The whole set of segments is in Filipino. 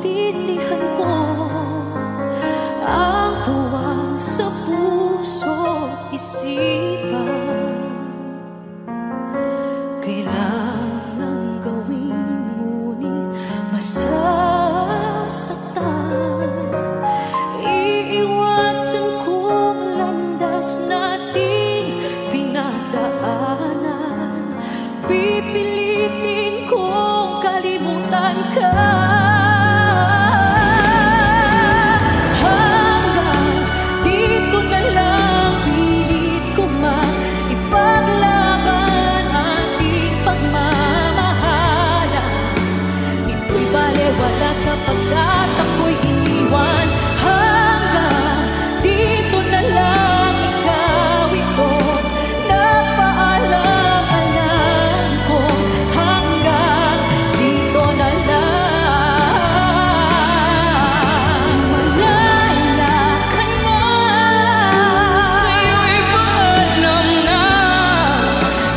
maintindihan ko ang tuwang sa puso't isipan. Kailangang gawin ngunit masasaktan. Iiwasan kong landas nating pinagdaanan. Pipilitin kong kalimutan ka. Wala sapagkat ako'y iniwan. Hanggang dito na lang, ikaw ito. Napaalam-alam ko. Hanggang dito na lang. Malaya ka na. Sa'yo'y paalam na.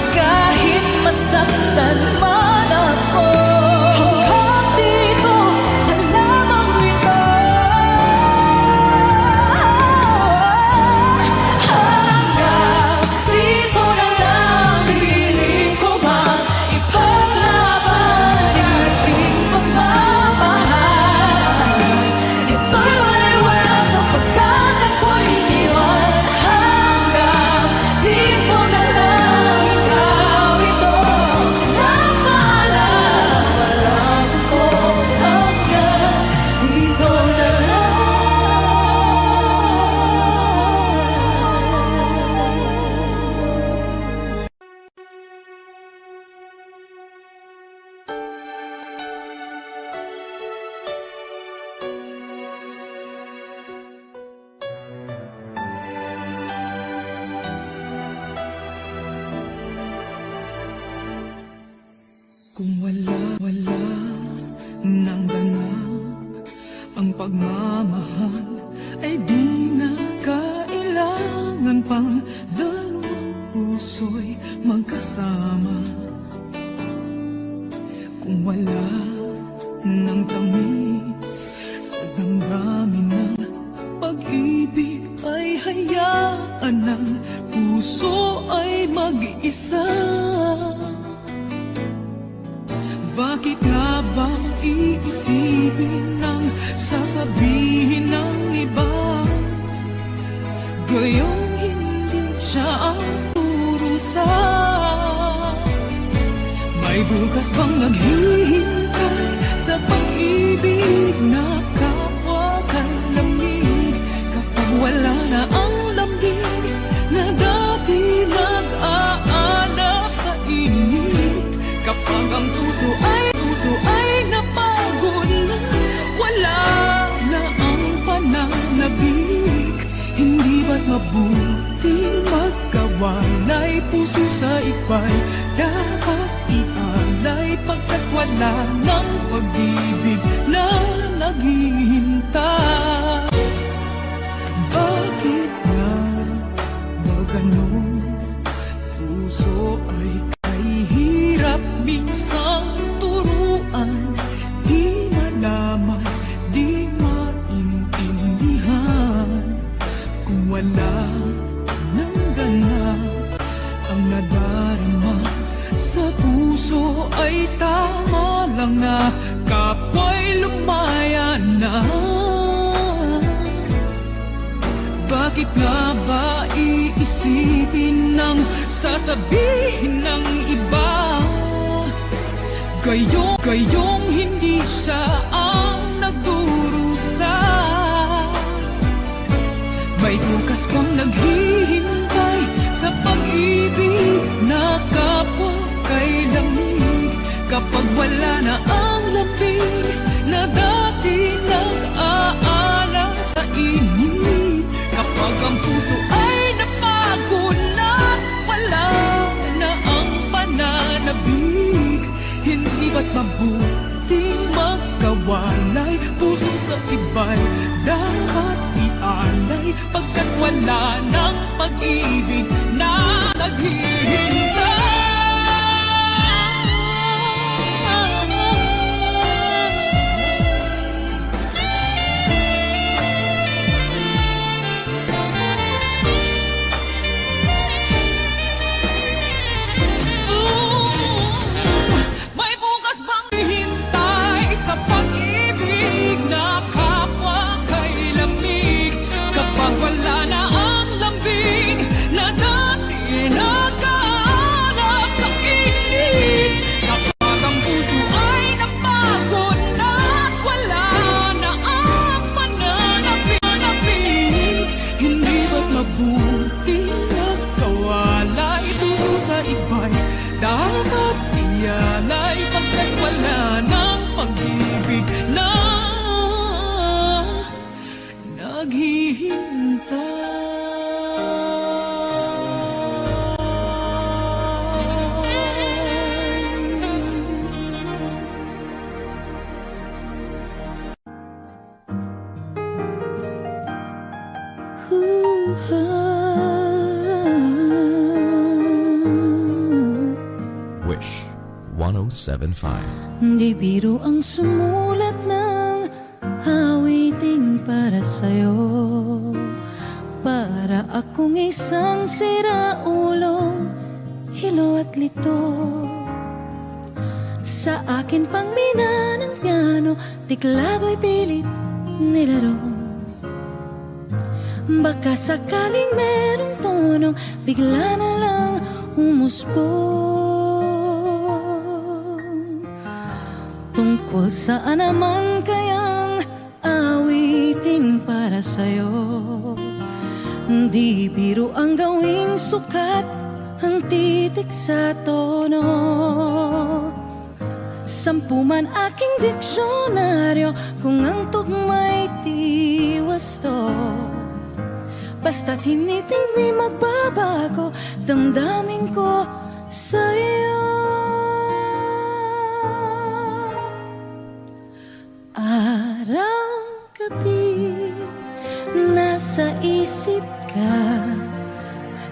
Kahit masaktan man ako. Kung wala nang ganap ang pagmamahal, ay di na kailangan pang dalawang puso'y magkasama. Kung wala nang tamis sa damdamin ng pag-ibig, ay hayaan ng puso ay mag-isa. Bakit nga ba iisipin ang sasabihin ng iba? Gayong hindi siya ang turusa. May bukas bang naghihintay sa pag-ibig na kapwa kay lamig? Kapag wala na ang lambing na dati nag-aanap sa init. Kapag ang puso ay napagod na, wala na ang pananabik. Hindi ba't mabuting magkawalay? Puso sa iba'y dapat ialay, pagkat wala ng pag-ibig na naghihintay. Bakit nga ba ganon? Puso ay hirap minsang turuan, di malaman, di maintindihan. Kung wala nang ganap ang nadarama sa puso, ay tama lang na kapwa'y lumaya na. Bakit nga ba iisipin ng sasabihin ng iba? Gayong hindi siya ang nagdurusa. May bukas pang naghihintay sa pag-ibig na kapwa kay lamig. Kapag wala na ang lambing na dati nag-aanap sa init. Kapag ang puso ay napagod na, wala na ang pananabik. Hindi ba't mabuting magkawalay? Puso sa iba'y dapat ialay, pagkat wala ng pag-ibig na naghihintay. Di biro ang sumulat ng awiting para sa'yo. Para akong isang siraulong hilo at lito. Sa akin pang mina ng piano, tiklado'y pilit nilaro. Baka sakaling merong tono, bigla na lang umusbong. Tungkol saan naman kayang awitin para sa'yo? Di biro ang gawing sukat ang titik sa tono. 10 man aking diksyonaryo kung ang tugma'y tiwasto. Basta't hiniting di magbabago damdamin ko sa'yo. Araw-gabi nasa isip ka,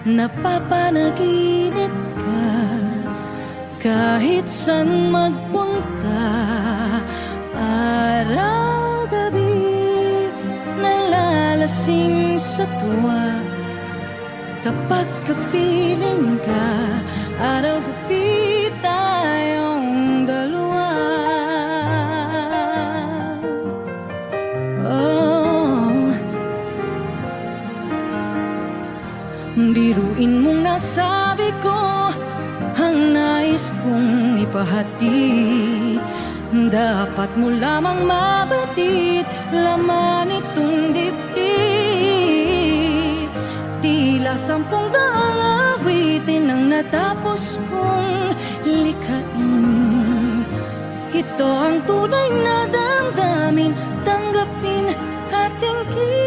napapanaginip ka, kahit saan magpunta. Araw-gabi nalalasing sa tuwa, kapag kapiling ka. Araw-gabi tayong dalawa. Biruin mong nasabi ko ang nais kong ipahati. Dapat mo lamang mabatid laman itong dibdib. Tila 10 daang awitin ang natapos kong likhain. Ito ang tunay na damdamin, tanggapin at tingin.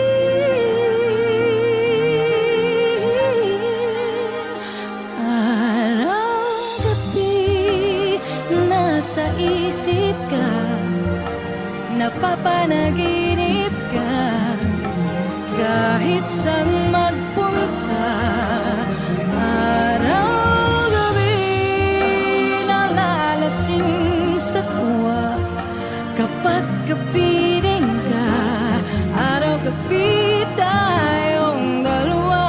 Sa isip ka, napapanaginip ka, kahit saan magpunta. Araw-gabi nalalasing sa tuwa, kapag kapiling ka. Araw-gabi tayong dalawa.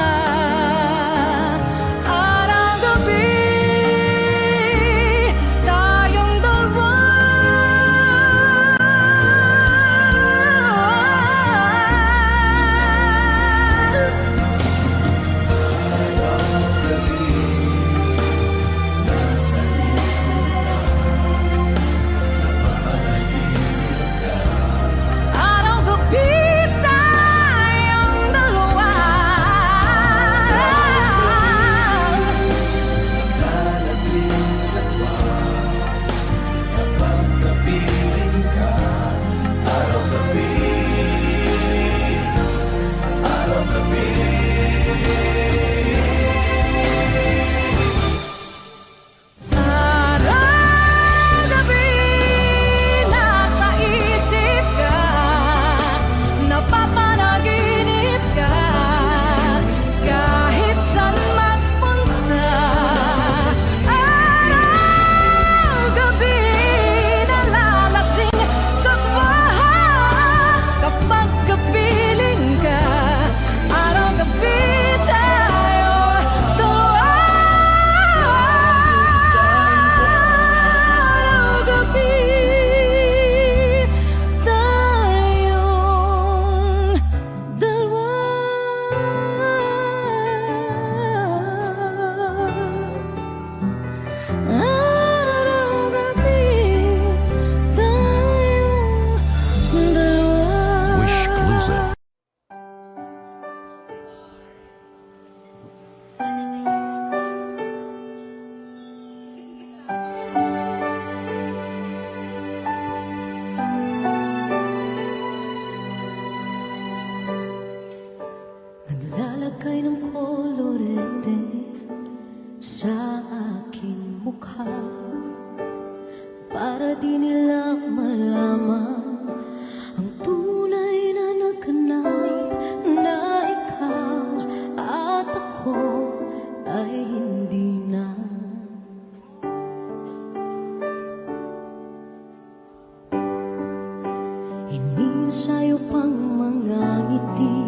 Hingin sa'yo pang mga ngiti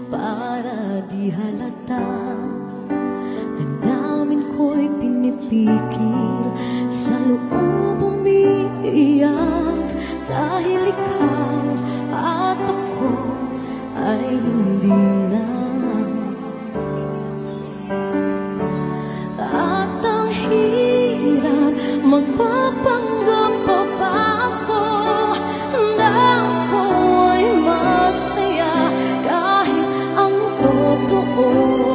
para di halata. Damdamin ko'y pinipikil, sa loob umiiyak, dahil ikaw at ako ay hindi na. At ang hirap, magpapanggap pa ba ako na ako'y masaya, kahit ang totoo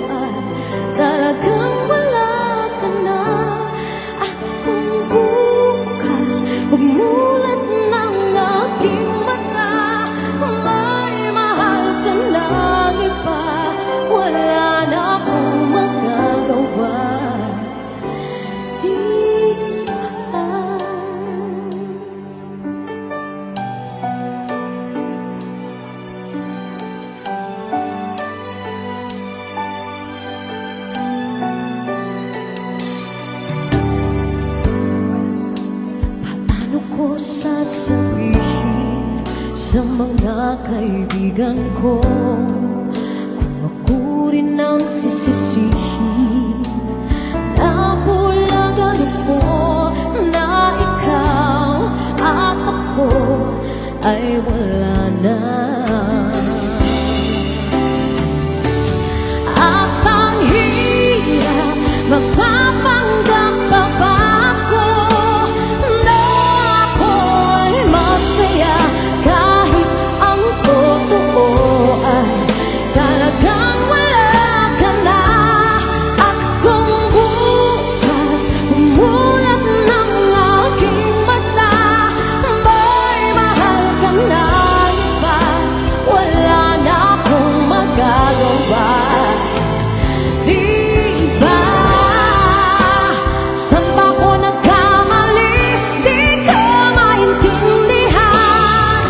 ay talagang wala ka na. At kung bukas pagmulat ng aking mata, may mahal ka ng iba, wala na akong magagawa. Paano ko sasabihin sa mga kaibigan ko kung ako rin ang sisisihin? Nabulagan ako na ikaw at ako ay wala na. At ang hirap, magpapanggap pa ba ako na ako'y masaya, kahit ang totoo ay talagang wala ka na. At kung bukas umulat ng aking mata, may mahal ka na iba, wala na akong magagawa. Di ba? Saan ba ko nagkamali? Di ko maintindihan.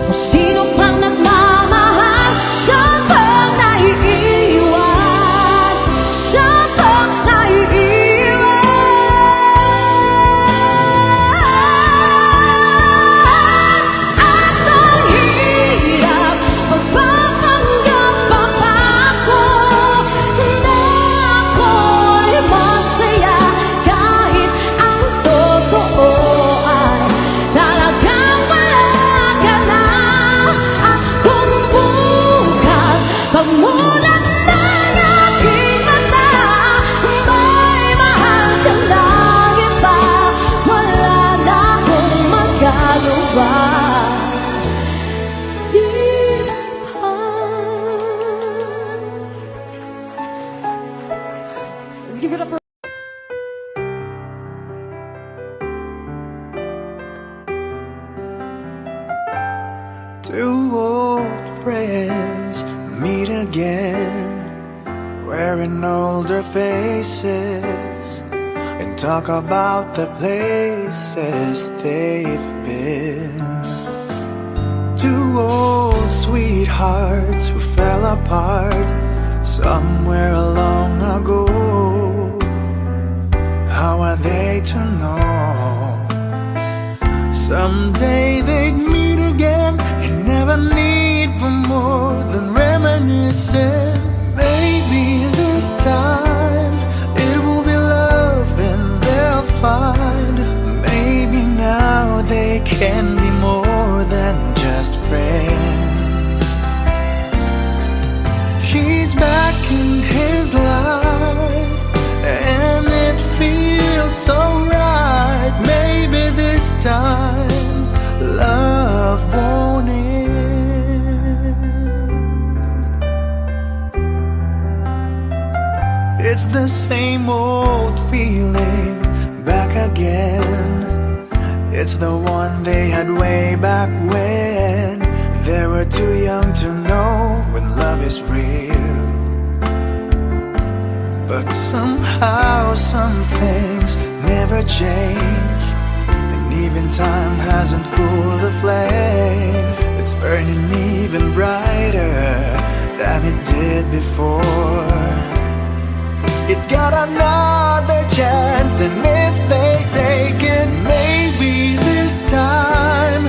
Kung sino pang nagmamahal, saan bang naiiwan? Saan bang naiiwan? At ang hirap, magpapanggap pa ba ako na ako'y masaya, kahit ang totoo ay talagang wala ka na. At kung bukas pagmulat ng aking mata, may mahal ka ng iba, wala na akong magagawa. Di ba? Let's give it up for Two old friends meet again, wearing older faces, and talk about the places they've been. Two old sweethearts who fell apart somewhere long ago. How are they to know? Someday they'd meet again and never need for more than reminiscing. Maybe this time it will be love and they'll find. Maybe now they can be more than just friends. She's back in his life and it feels so right. Maybe this time love won't end. It's the same old feeling back again. It's the one they had way back when they were too young to know when love is real. But somehow some things never change, and even time hasn't cooled the flame. It's burning even brighter than it did before. It got another chance, and if they take it, maybe this time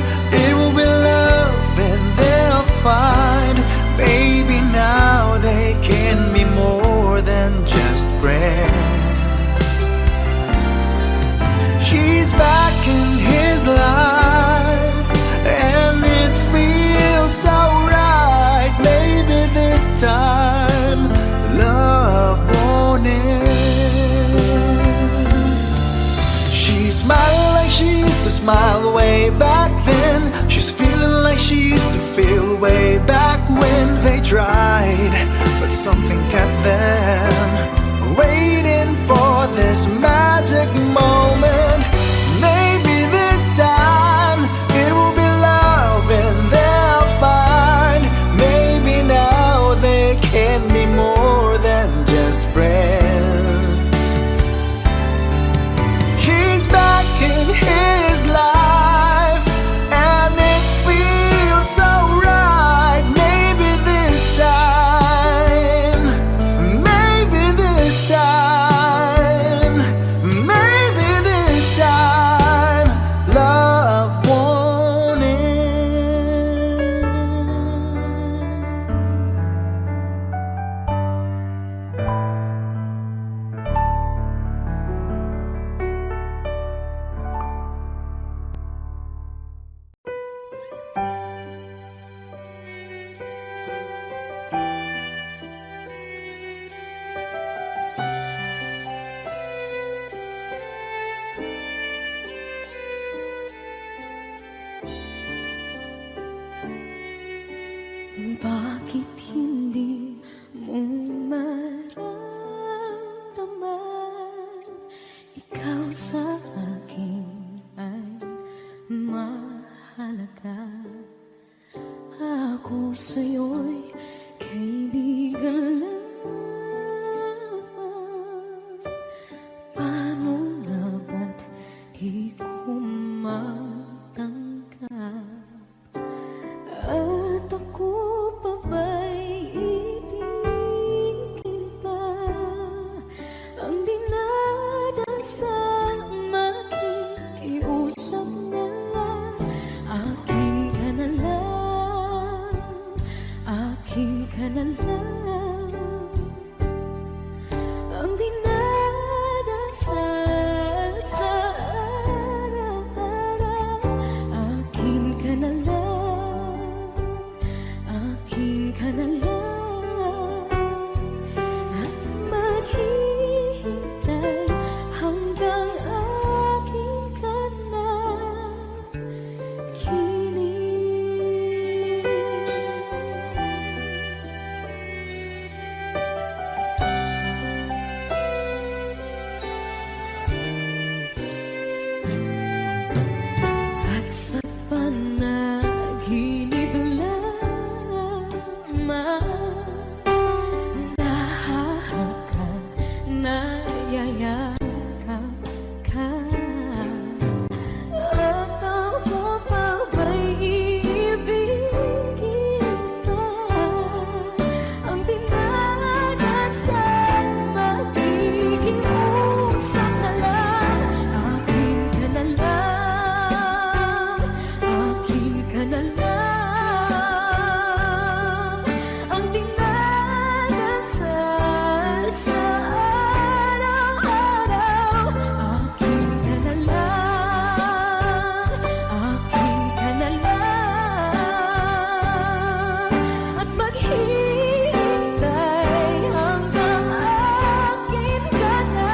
way back then. She's feeling like she used to feel way back when they tried, but something kept them waiting for this magic moment. Maybe this time it will be love and they'll find. Maybe now they can be more than just friends. He's back in his life and it feels so right. Maybe this time, maybe this time, maybe this time, love won't end. Bakit hindi mo maramdaman? Ikaw sa akin ay mahalaga. Ako sa'yo'y kaibigan lamang. Paano nga ba't di ko matanggap? At ako pa ba'y ibigin pa? Ang dinadasal makikiusap na lang. Akin ka na lang, akin ka na lang. Ang dinadasal sa araw-araw. Akin ka na lang, akin ka na lang. At maghihintay hanggang akin ka na kilig. At sa panaginip lamang nahahakak, nayayakap ka. At ako pa ba'y iibigin pa? Ang dinadasal makikiusap na lang. Akin ka na lang, akin ka na lang. Ang dinadasal sa araw-araw. Akin ka na lang, akin ka na lang. At maghihintay hanggang akin ka na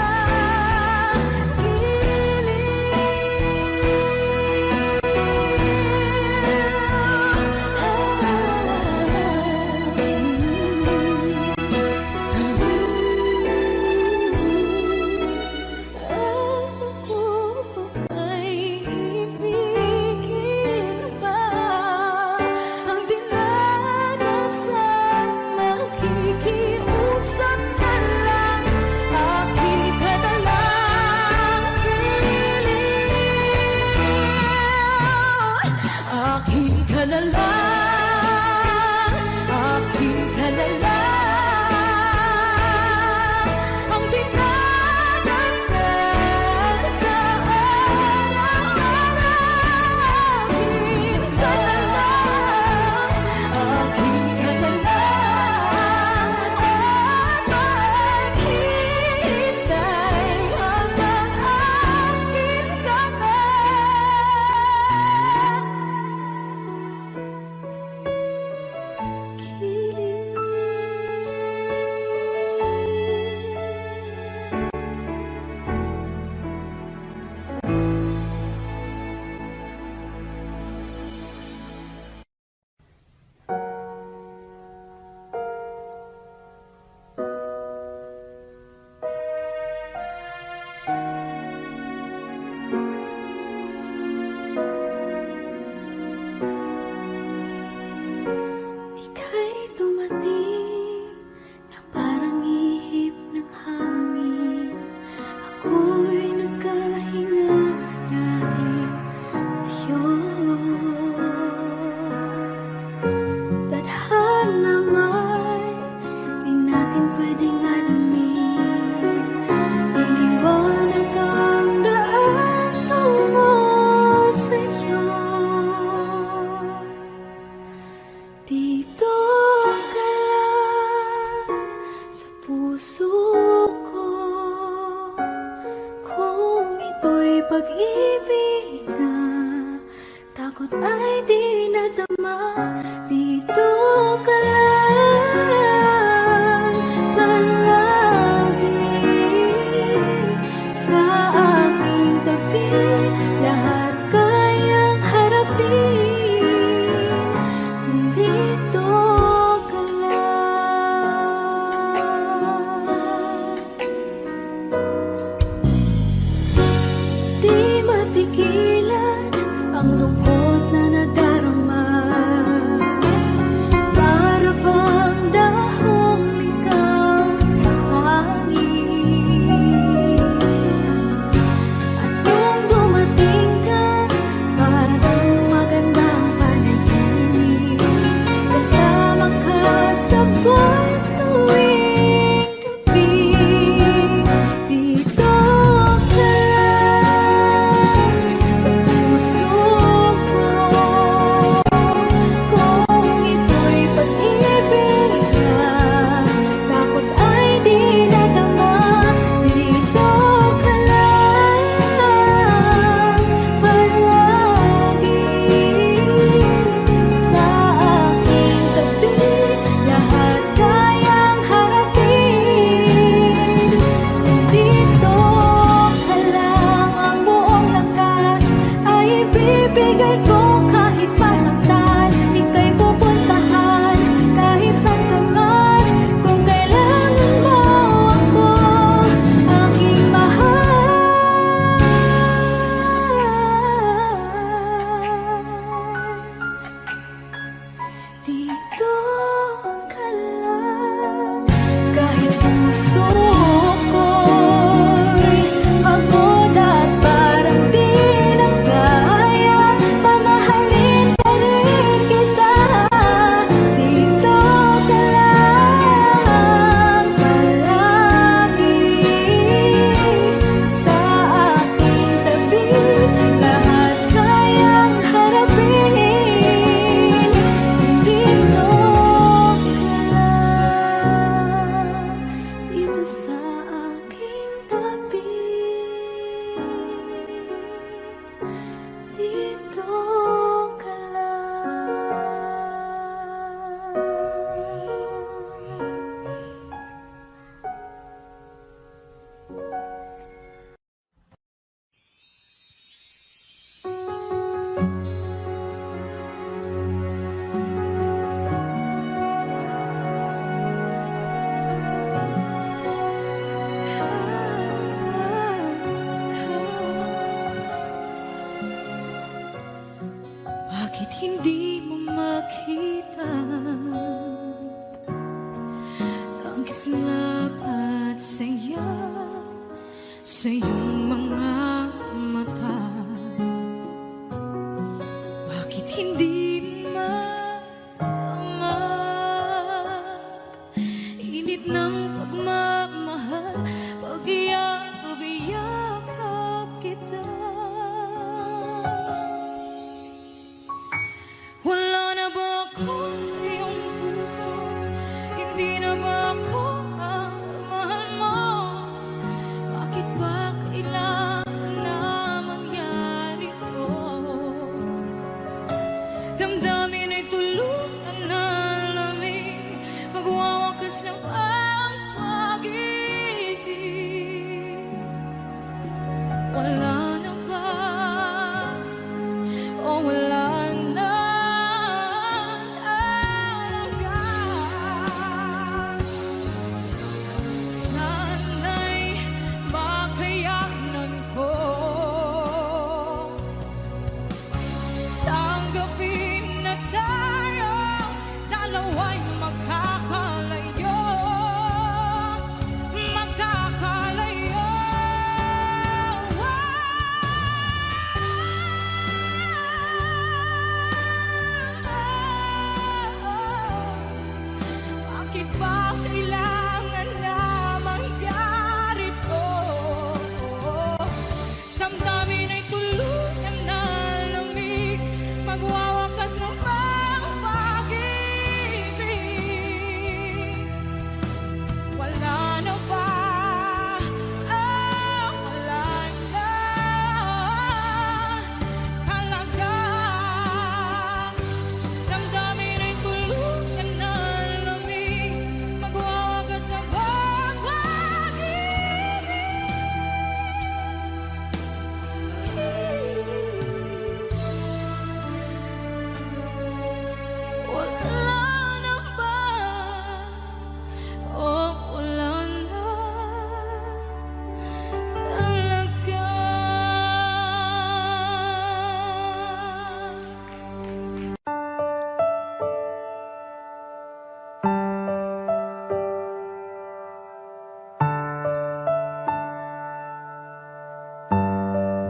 Ako pa ba'y ibigin pa? Ang dinadasal makikiusap na lang. Akin ka na lang, kilig. Akin ka na lang, akin ka na lang. Ang dinadasal sa araw-araw. Akin ka na lang, akin ka na lang. At maghihintay hanggang akin ka na makita ang kislap at saya sa iyong mga mata. Bakit hindi init ng pagmamahal, pag-iyakap kita? Wala na ba ako sa iyong puso? Hindi na ba ako ang mahal mo? Bakit ba kailangan na mangyari to? Damdamin ay tuluyan na lamig, magwawakas ng ang pag-ibig. Wala na ba? O wala na talaga? Sana'y makayanan ko tanggapin na tayo dalawa'y magkakalayo. Bakit ba kailangan na mangyari to? Damdamin ay tuluyan na lamig, magwawakas ng pag-ibig. Wala na ba? Wala na talaga. Damdamin ay tuluyan na lamig, magwawakas ng pag-ibig. Wala na ba? Wala na talaga.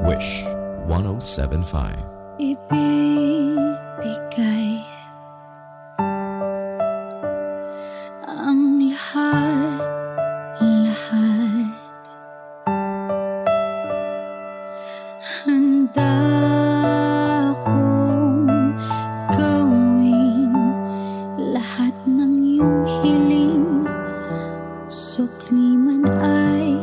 Wish 1075. Ibibigay ang lahat. Handa akong gawin lahat ng iyong hiling, sukli man ay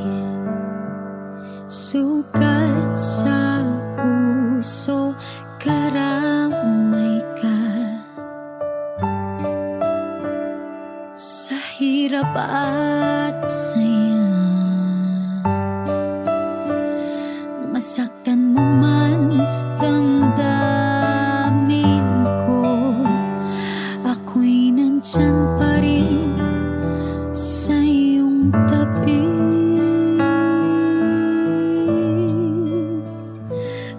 sugat sa puso, karamay ka sa hirap at saya. Masaktan mo man, damdamin ko, ako'y nandyan pa rin sa iyong tabi.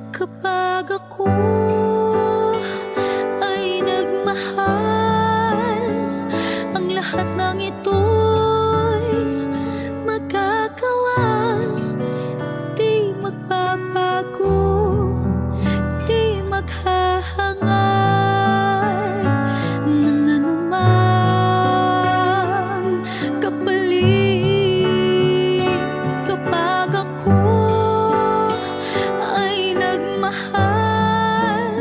Kapag ako ay nagmahal, ang lahat ng ito'y magagawa. Di magbabago, di maghahangad ng anumang kapalit. Kapag ako ay nagmahal,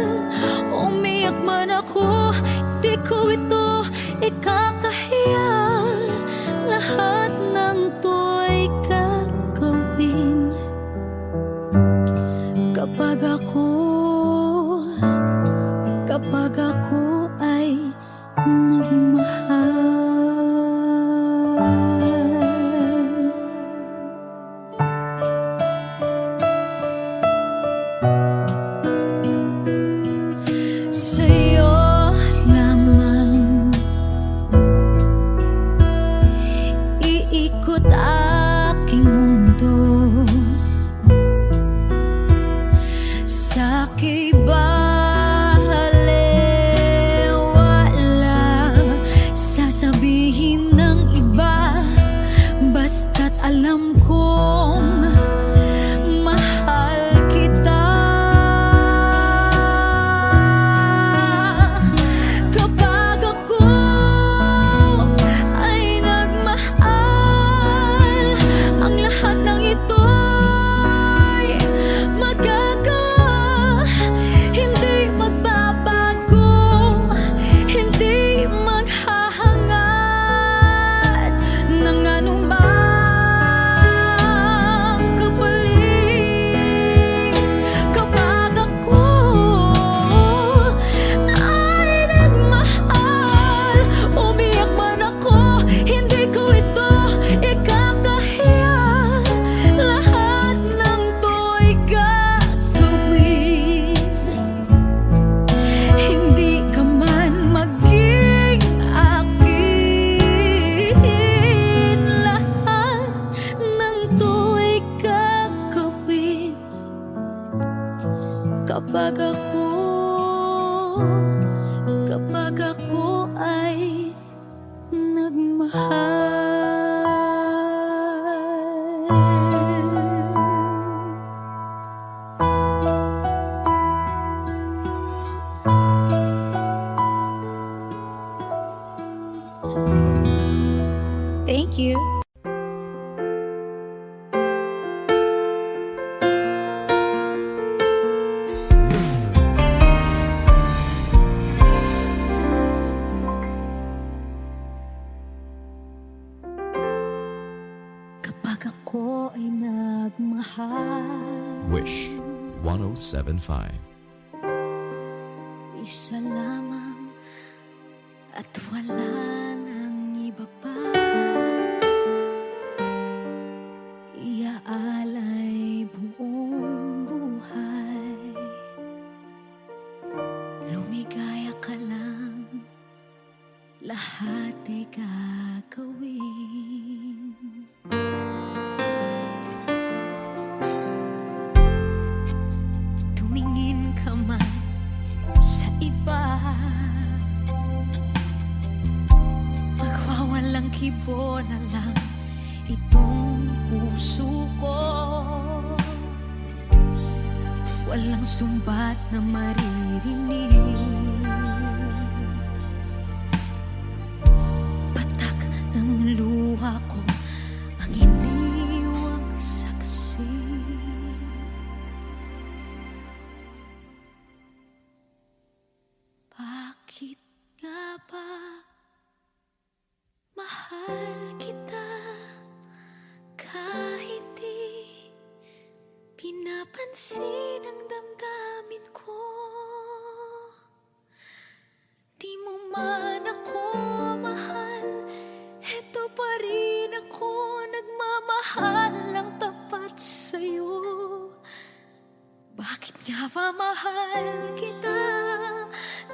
umiyak man ako, di ko ito ikakahiya. Lahat ng to'y gagawin kapag ako ay nagmahal. Sa'yo lamang iikot aking mundo, sa kibahalewa ako ay nagmahal. Wish 1075. Isa lamang at wala nang iba pa. Iaalay buong buhay. Lumigaya ka lang, lahat ay gagawin. Tumingin ka man sa iba, magwawalang kibo na lang itong puso ko. Walang sumbat na maririnig, patak ng luha ko ang iniwang saksi. Bakit nga ba mahal kita kahit di pinapansin ang damdamin ko? Di mo man ako mahal, eto pa rin ako nagmamahal ng tapat sa'yo. Bakit nga ba mahal kita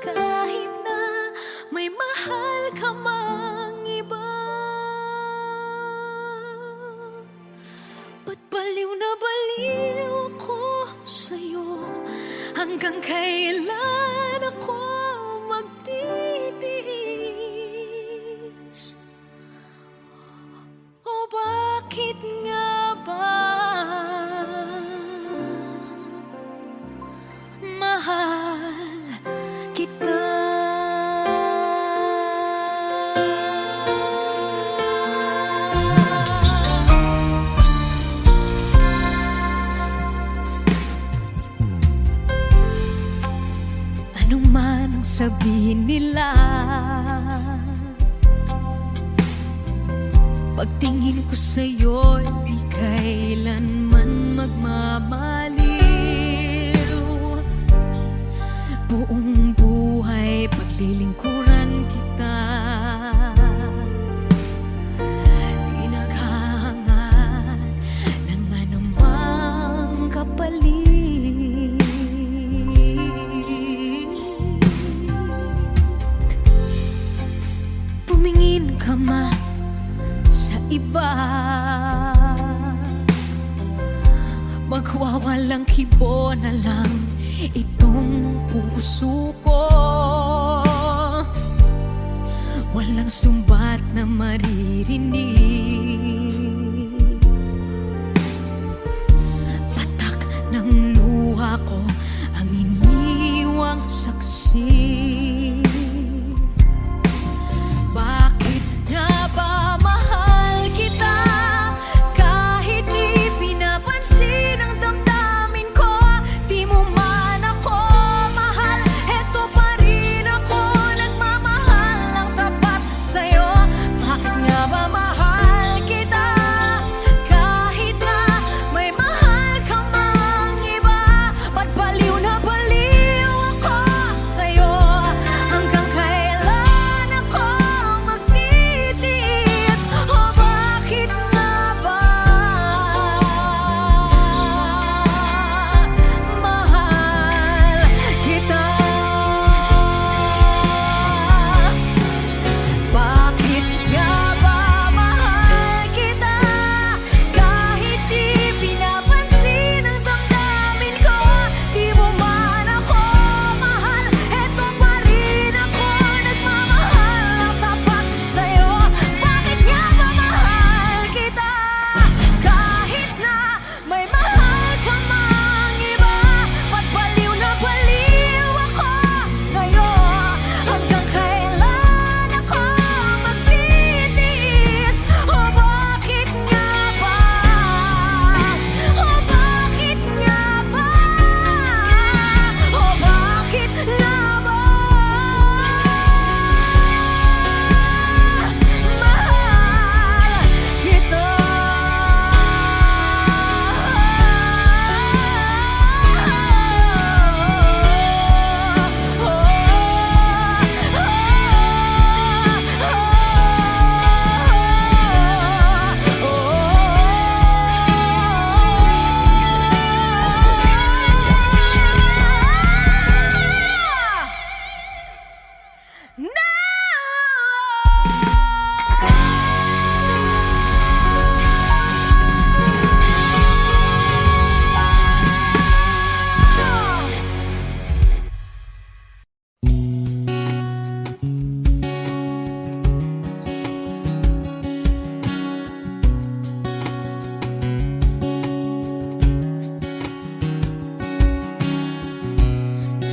kahit na may mahal ka mang iba? Ba't baliw na baliw ako sa'yo? Hanggang kailan ako magtitiis? O bakit nga ba mahal kita? Ano man ang sabihin nila, pagtingin ko sa'yo, di kailanman magmamaliw. Buong buhay paglilingkuran kita, di naghahangad ng anumang kapalit. Tumingin ka man sa iba, magwawalang kibo na lang itong puso ko. Walang sumbat na maririnig, patak ng luha ko ang iniwang saksi. Bakit nga ba mahal kita kahit di pinapansin ang damdamin ko? Di mo man ako mahal, eto pa rin ako nagmamahal ng tapat sa'yo. Bakit nga ba mahal kita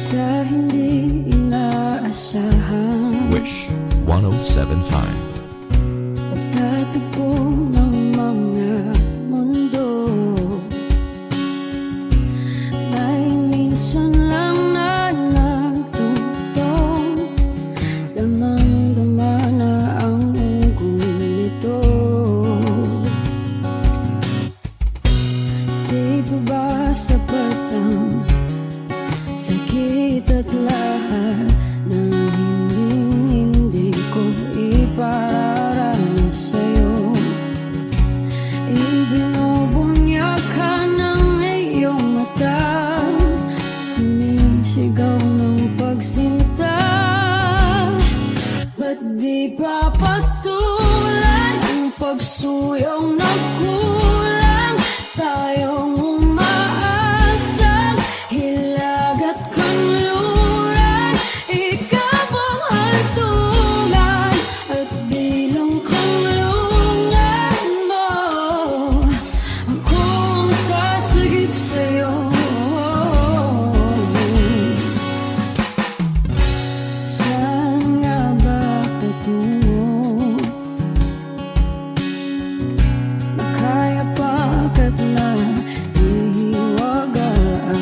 Sa hindi inaasahan Wish 1075. pagtatagpo ng mga mundo, may minsan lang na nagtutong, damang-dama na ang unggoy nito. Di ba ba sapat ang sakit at lahat ng hindi ko ipararanas sa'yo? Ibinubunyag ka ng iyong mata, sumisigaw ng pagsinta. Ba't di pa patulan ang pagsuyong na kulang? Tayong umaasang hilag at kanluran, ikaw ang hantungan at bilang kanlungan mo. Ako ang sasagip sa'yo. Saan nga ba patungo? Kaya pagkat na ihiwagaan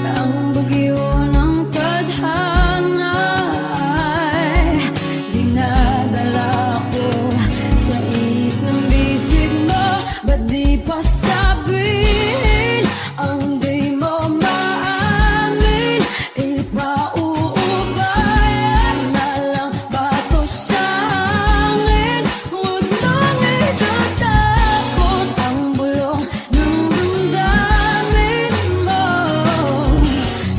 ang bagyo ng tadhana ay dinadala ko sa init ng bisig mo. Ba't di pa sabihin ang di mo maamin? Ipauubayan na lang ba to sa hangin? Huwag nang itatakot ang bulong ng damdamin mo.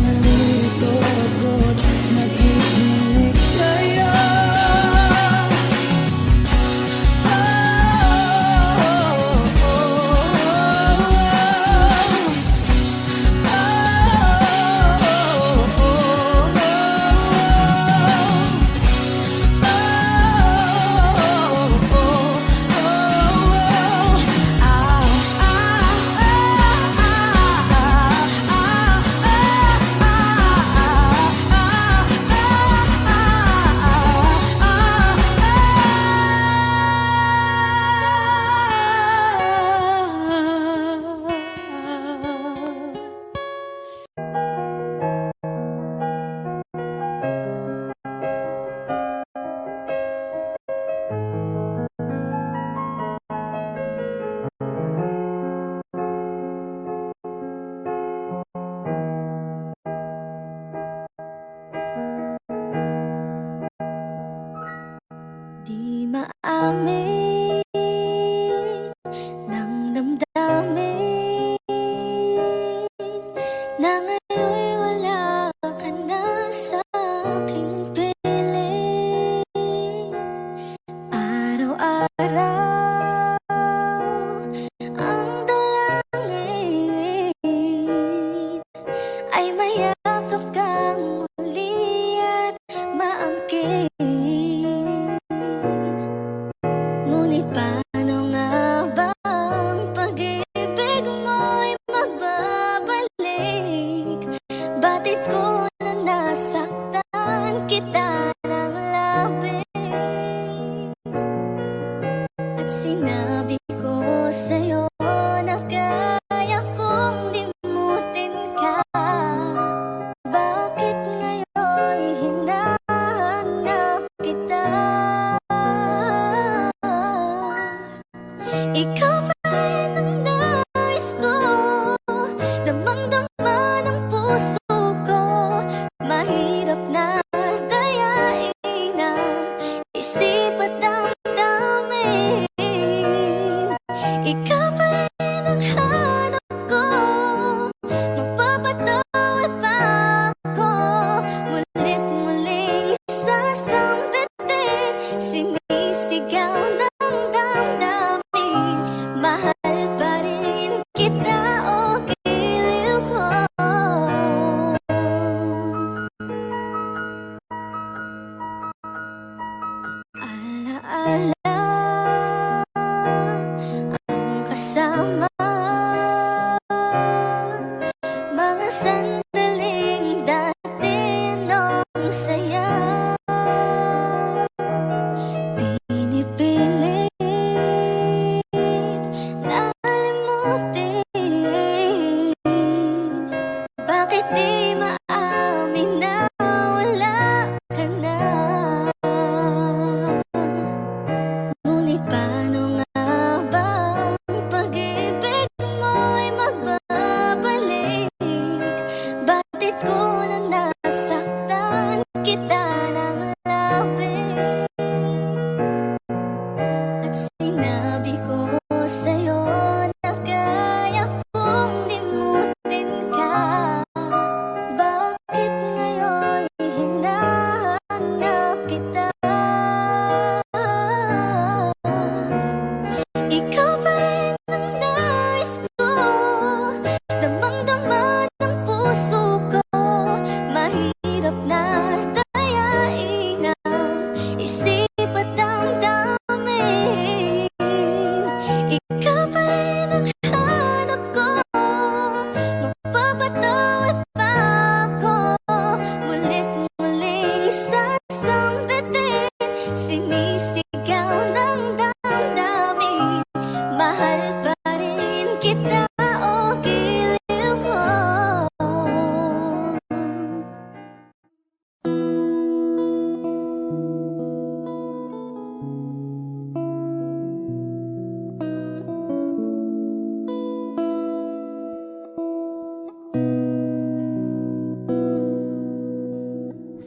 Nandito ako't nakikinig sa'yo. Di maamin ng damdamin na ngayon'y wala ka na sa aking piling. Araw-araw ang dalangin ay mayakap kang muli at maangkin. Ngunit paano nga ba ang pag-ibig mo'y magbabalik? Batid ko na nasaktan kita ng labis, at sinabi ko sa'yo na kaya kong limutin ka. Bakit ngayon'y hinahanap kita? Ikaw pa rin ang nais ko, damang-dama ng puso ko. Mahirap na dayain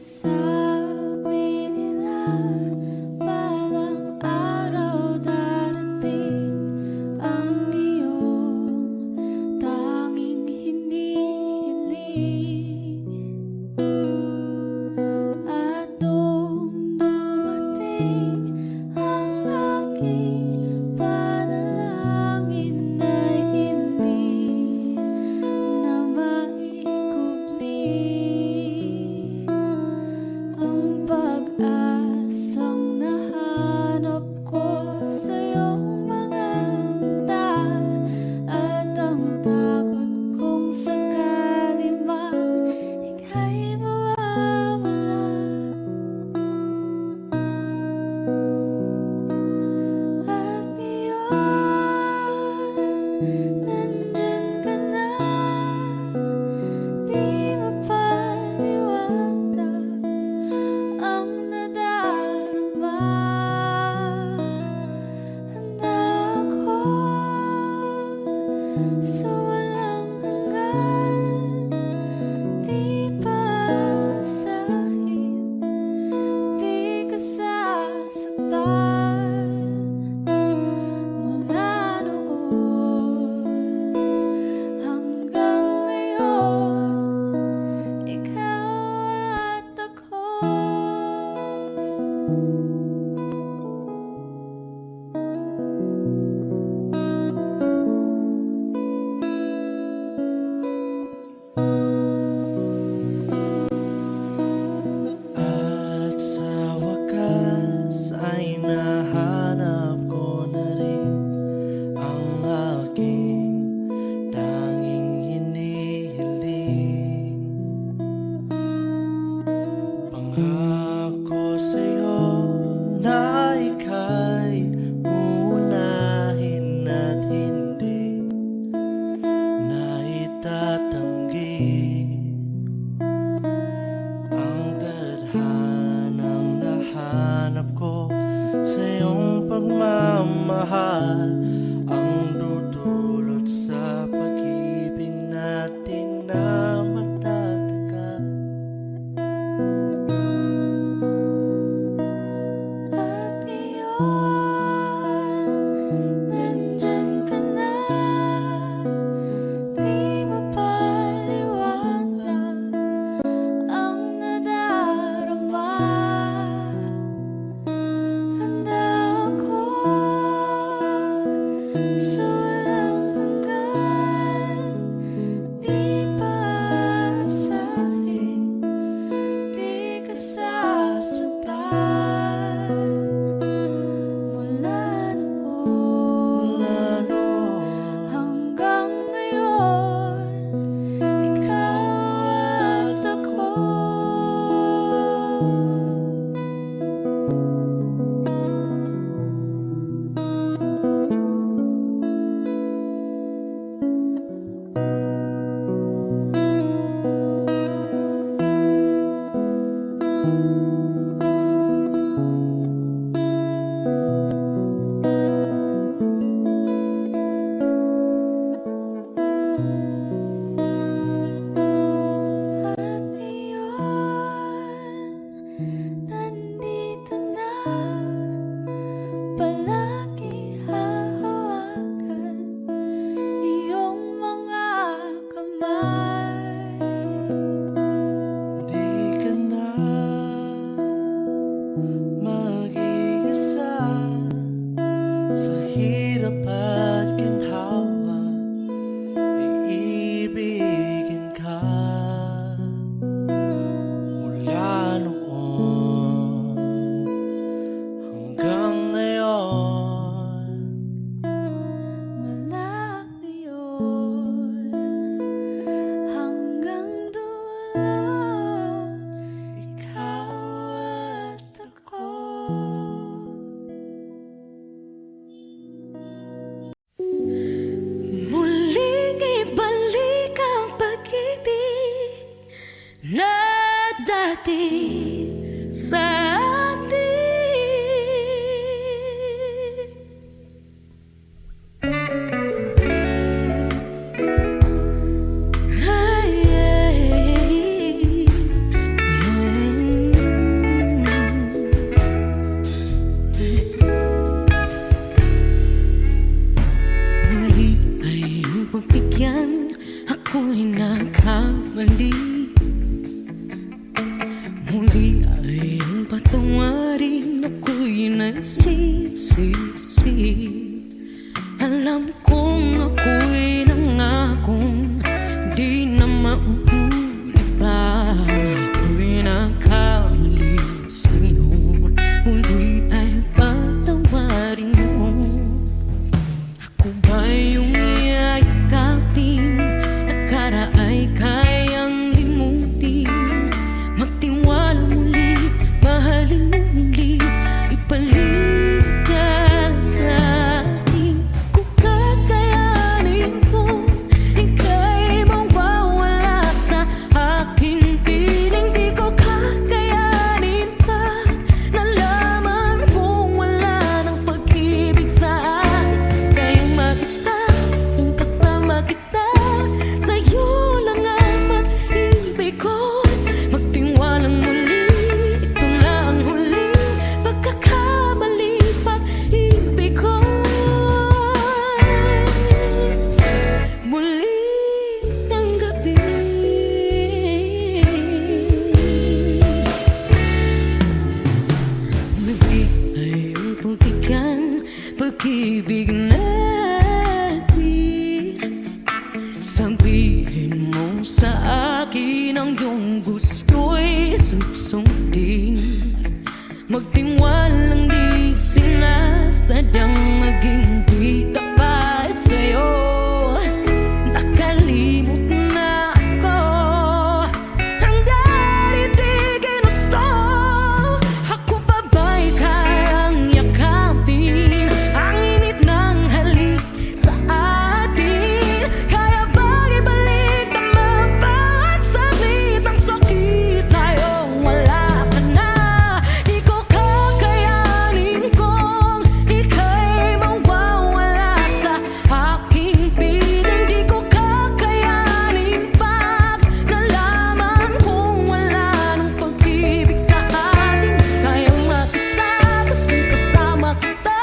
Sabi nila balang araw darating ang iyong tanging hinihiling. At nung dumating ang aking panalangin ay hindi na maikubli ang pag-asang nahanap ko sa iyong mga mata at ang takot kong sakali mang ika'y mawawala. At ngayon, nandyan ka na, di mapaliwanag ang nadarama. Handa ako sa walang hanggan, di paasahin, di ka sasaktan. Mula noon hanggang ngayon, ikaw at ako. At sa wakas ay nahanap ko na rin ang aking tanging hinihiling. Pangako sa'yo na ika'y uunahin at hindi na itatanggi ang tadhanang nahanap ko sa iyong pagmamahal, ang dudulot sa pag-ibig natin na matatagal. At ngayon, nandyan ka na, di mapaliwanag ang nadarama. Handa ako sa walang hanggan, di paasahin, di ka sasaktan. Mula noon hanggang ngayon, ikaw at ako. At ngayon, nandito na, palagi hahawakan iyong mga kamay. Di ka na mag-iisa sa hirap at ginhawa, iibigin ka. Mula noon hanggang ngayon, Mula ngayon hanggang dulo, ikaw at ako. Muling ibalik ang pag-ibig na dati sa atin. ay ang patawarin ako'y nagsisisi. Alam kong ako'y nangakong di na mauulit pa. Ako'y nakamali sa'yo, muli ay patawarin mo. Ako ba yung yayakapin, nakaraay kayang limutin? Magtiwala muli, mahalin mo muli, ibalik ka sa akin. Kung kakayanin ko, ika'y mawawala sa aking piling. Di ko kakayanin pa, nalaman kong wala ng pag-ibig sa akin. Kayang mag-isa, gustong kasama kita, sa'yo lang ang pag-ibig ko. Magtiwalang muli, ito lang ang huling pagkakamali, pag-ibig ko. Muli tanggapin. Muli ay uputikan, pag-ibig natin. Sabihin mo sa akin ang iyong gusto'y susundin. Magtiwalang di sinasadyang maging di tapat sa'yo. Nakalimot na ako, hanggang di ginusto. Ako pa ba'y kayang yakapin ang init ng halik sa atin? Kaya bang ibalik naman ba't saglit ang sakit ngayong wala ka na? Di ko kakayanin kung ika'y mawawala sa aking piling. Di ko kakayanin pag nalaman kong wala ng pag-ibig sa atin. Kayang mag-isa, gustong kasama kita,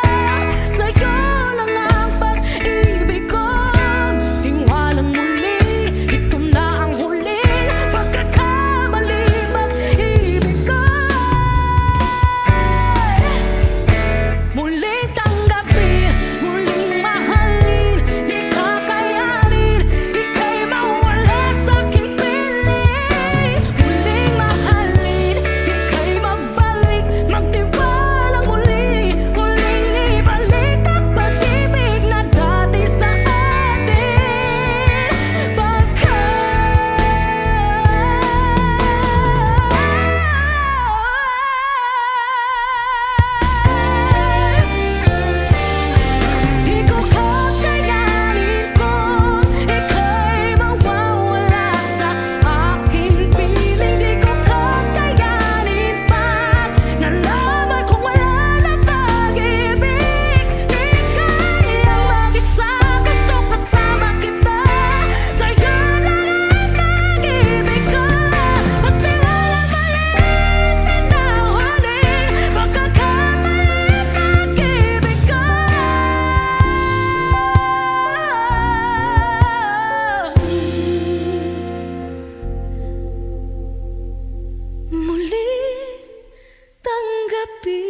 sa'yo lang ang pag-ibig ko. Tiwalang muli, ito na ang huling pagkakamali, pag-ibig ko. Muling tanggapin, muling mahalin, di kakayanin, ika'y mawala sa aking piling. Muling mahalin, ika'y magbalik, magtiwalang muli, muling ibalik ang pag-ibig na dati sa atin. Di ko kakayanin kung ika'y mawawala sa aking piling. Di ko kakayanin pag nalaman kong wala na pag-ibig. Di kaya mag-isa, gusto kasama kita, sa'yo lang ang pag-ibig ko. Magtiwala maliit na huling pagkakamali, pag-ibig ko. Muli tanggapin.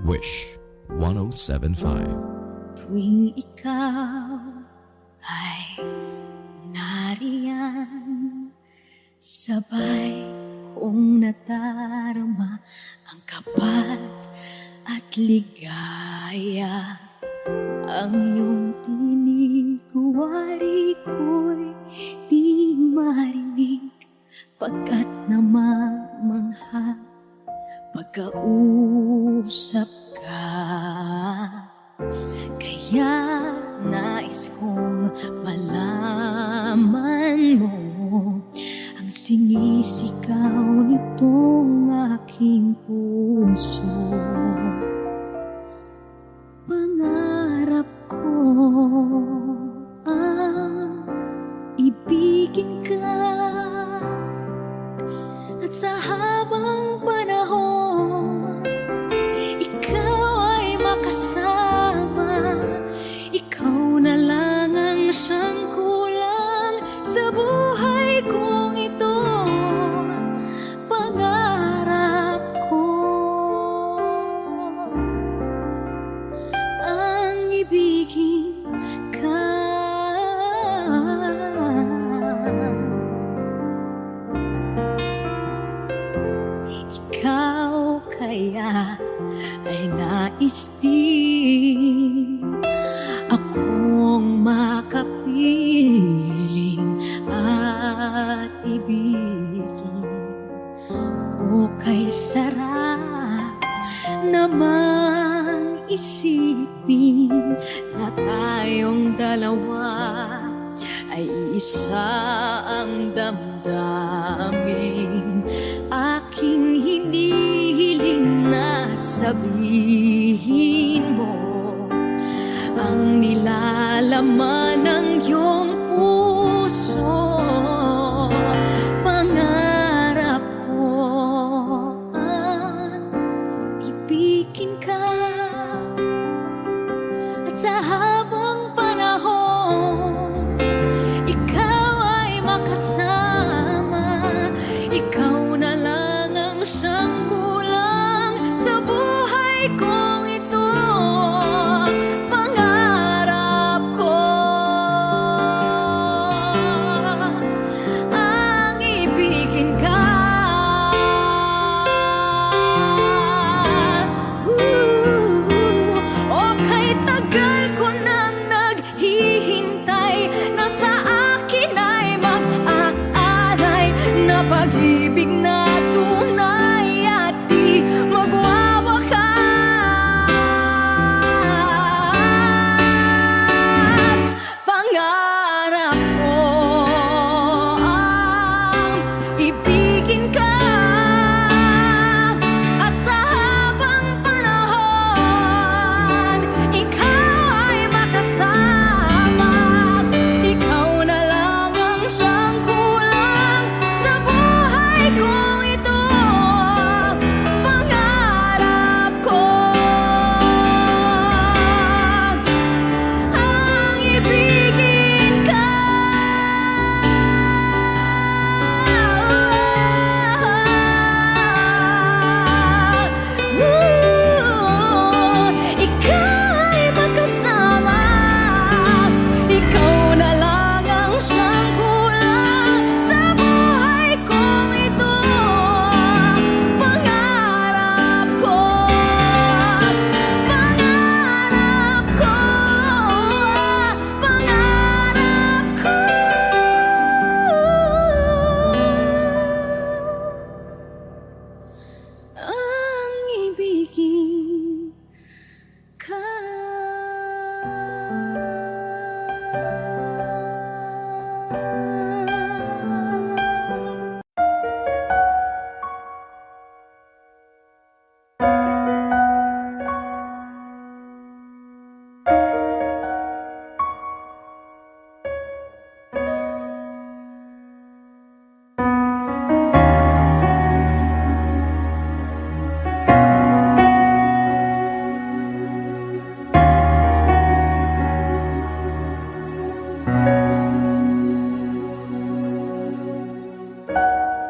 Wish 1075. Tuwing ikaw ay nariyan, sabay kong nadarama ang kapat at ligaya. Ang iyong tinig, wari ko'y di marinig, pagkat namamangha pagkausap ka. Kaya nais kong malaman mo sinisigaw nitong aking puso. Pangarap ko ang ibigin ka, at sa habang panahon ikaw ay makasama. Ikaw na lang ang siyang kulang sa buhay kong ito. Pangarap ko ang ibigin ka. Ikaw kaya ay nais din akong makapiling at ibigin. O kay sarap naman isipin na tayong dalawa ay isa ang damdamin. Aking hinihiling na sabihin mo ang nilalaman ng iyong puso. Pangarap ko ang ibigin ka, at sa habang panahon ikaw ay makasama. Ikaw na lang ang siyang kulang sa buhay kong ito. Pangarap ko ang ibigin ka. O kay tagal ko nang naghihintay na sa akin ay mag-aalay na pag-ibig na tunay at di magwawakas. Pangarap ko ang ibigin ka, at sa habang panahon ikaw ay makasama. Ikaw na lang ang siyang kulang sa buhay kong ito. Pangarap ko ang ibigin ka. Ikaw ay makasama. Ikaw na lang ang siyang kulang sa buhay kong ito. Pangarap ko, pangarap ko, pangarap ko ang ibigin ka.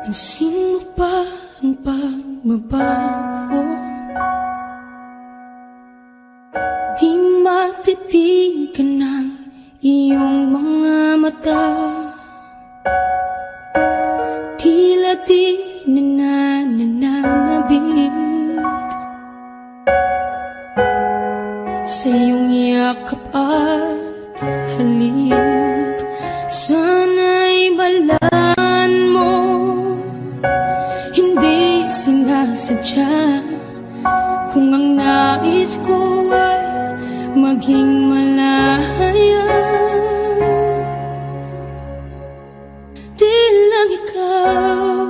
Pansin mo ba ang pagbabago? Di matitigan ng iyong mga mata. Tila di nananabig sa iyong yakap at halik. Sana'y balaan mo, hindi sinasadya. Kung ang nais ko ay maging malaya, tila lang ikaw,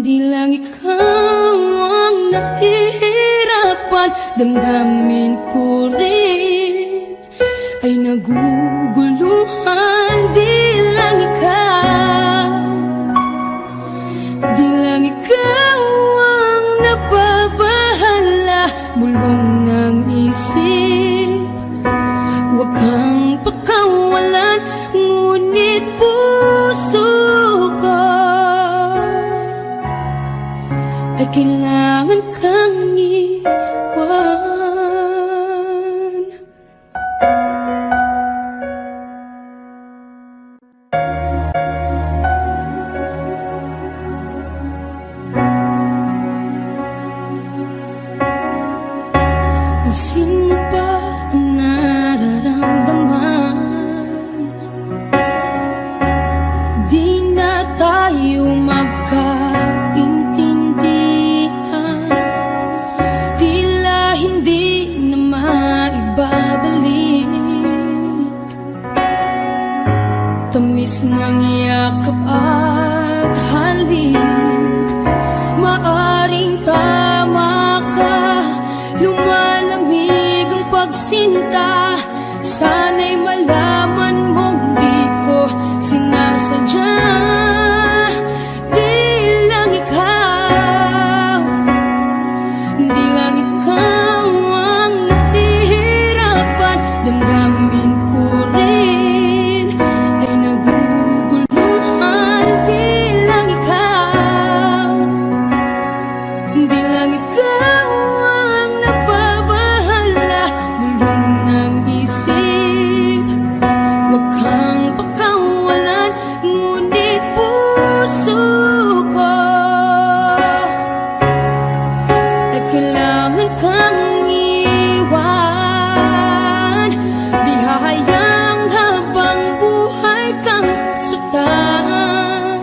di lang ikaw ang nahihirapan. Damdamin ko rin ay naguguluhan. Di lang ikaw, di lang ikaw ang nababahala. Bulong ng isip, huwag kang pakawalan, ngunit puso ko ay kailangan kang iwan. Sino ba ang nararamdaman? Di na tayo magkaintindihan, tila hindi na maibabalik. Tamis ng yakap at halik, maaring tama ka. Lumalamig ang pagsinta, sana'y malaman mong di ko sinasadya. Di lang ikaw, di lang ikaw ang nahihirapan. Damdamin ko rin ay naguguluhan. Di lang ikaw, di lang ikaw ang nababahala. Bulong ng isip, huwag kang pakawalan, ngunit puso ko ay kailangan kang iwan. Di hahayang habang buhay kang saktan,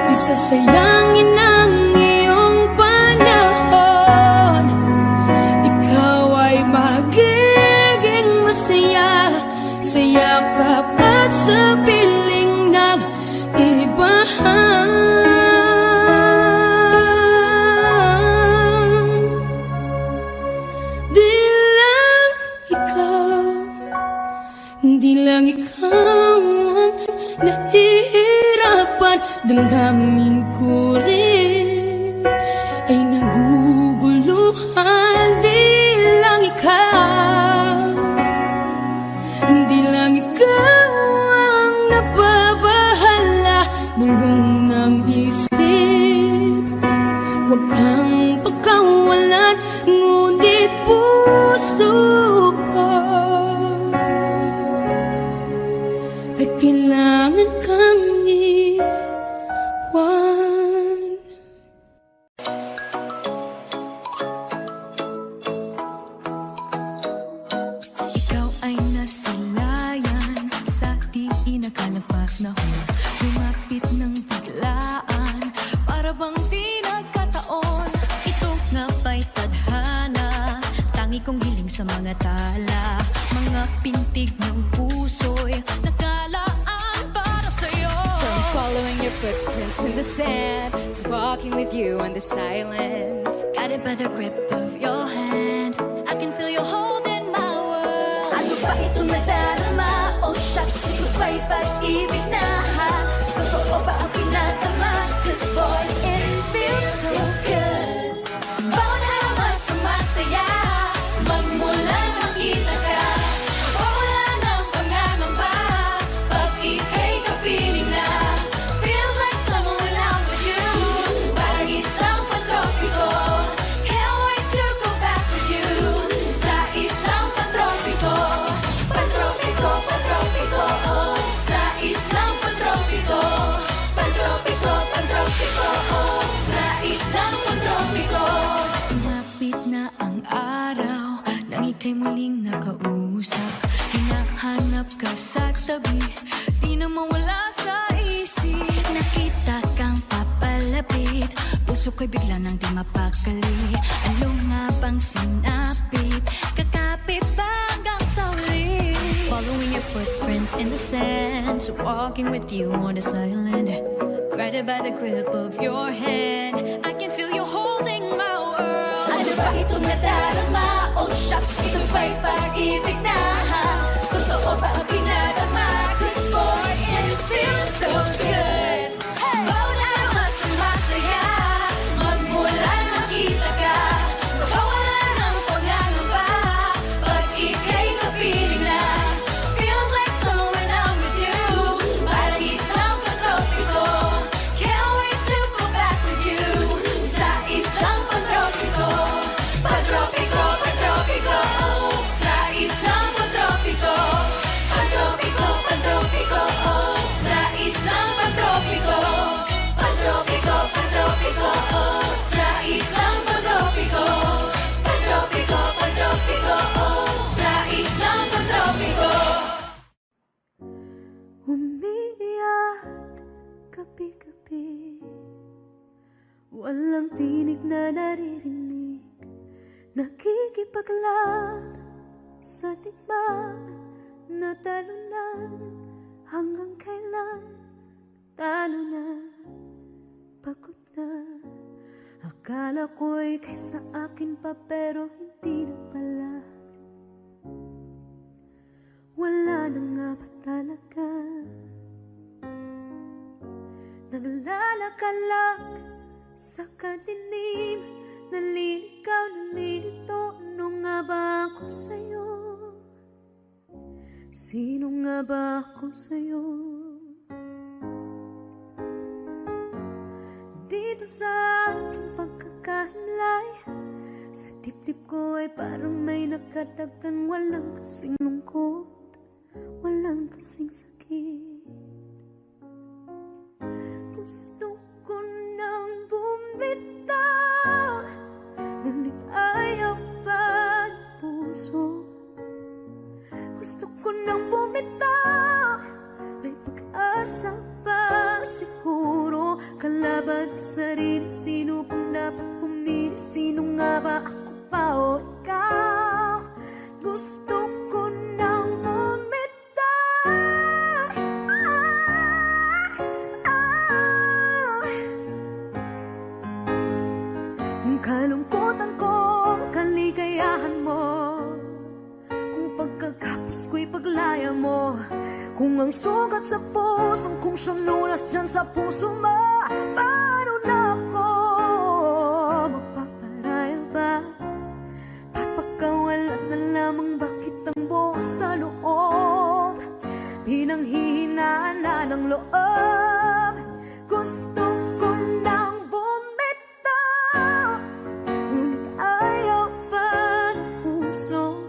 di sasayangin ang iyong panahon. Ikaw ay magiging masaya sa yakap at sa piling ng iba. Di lang ikaw, di lang ikaw ang nahihirapan. Damdamin ko rin ay naguguluhan. Di lang ikaw, di lang ikaw ang nababahala. Bulong ng isip, huwag kang pagkawalan, ngunit puso ko ay kailangan kang iwan. Ikaw ay nasilayan sa di inakalapat na hula. Lumapit ng biglaan, para bang di nagkataon. Ito nga ba'y tadhana, tangi kong hiling sa mga tala. Mga pintig ng puso'y nakalaan para sa'yo. From following your footprints in the sand to walking with you on the silent. Guided by the grip of your hand, I can feel your hold in my world. Ano ba ito nadarama? Oh shucks, ito ba'y pag-ibig na ha? Totoo ba ang pinatama? Cause boy, it feels so good. Bawat araw mas sumasaya, magmula makita ka. Wala ng pangangamba, pag ika'y kapiling na. Feels like summer when I'm with you, parang isang pantropiko. Can't wait to go back with you, sa isang pantropiko. Pantropiko, pantropiko, oh, sa isang pantropiko. Pantropiko, pantropiko, oh, sa isang pantropiko. Sumapit na ang araw, nang ika'y muling nakausap. Hinahanap ka sa tabi, di na mawala sa isip. Nakita kang papalapit, puso ko'y bigla nang di mapakali. Ano nga bang sinapit, kakapit ba hanggang sa huli? Following your your footprints in the sand. So walking with you on this island, guided by the grip of your hand, I can feel you holding my world. Ano ba itong nadarama? Oh shucks, ito ba'y pag-ibig na? Totoo ba ang pinadama? 'Cause boy, it feels so good. Bawat araw mas sumasaya, magmula makita ka. Mawala ng pangangamba, pag ika'y kapiling na. Feels like summer when I'm with you, parang isang pantropiko. Can't wait to go back with you, sa isang pantropiko. Pantropiko, pantropiko, oh, sa isang pantropiko. Pantropiko, pantropiko, oh, sa isang pantropiko. Pantropiko, pantropiko, oh, sa isang pantropiko. Pantropiko, pantropiko, oh, sa isang pantropiko. Umiiyak gabi-gabi, walang tinig na naririnig, nakikipaglaban sa tikman, natalunan hanggang kailan, talo na, pagod na. Akala ko'y kaysa akin pa pero hindi na pala. Wala na nga ba talaga? Naglalakalag sa kadilim, naliligaw, nalilito. Ano nga ba ako sa'yo? Sino nga ba ako sa'yo? Dito sa aking pagkakahimlay, sa dibdib ko ay parang may nakadagan. Walang kasing lungkot, walang kasing sakit. Gusto ko nang bumitaw, ngunit ayaw pa ng puso. Gusto ko nang bumitaw, may pag-asa pa siguro. Kalaban sa sarili, sino pang dapat pumili? Sino nga ba, ako pa o ikaw? Gusto ko nang bumitaw, kalungkutan ko, kaligayahan mo. Kung pagkagapos ko'y paglaya mo, kung ang sugat sa pusong kung siyang lunas dyan sa puso mo, paano na ako magpaparaya ba? Papakawalan na lamang, bakit ang buo sa loob? Pinanghihinaan na ng loob. Gusto ko nang bumitaw, ngunit ayaw pa ng puso.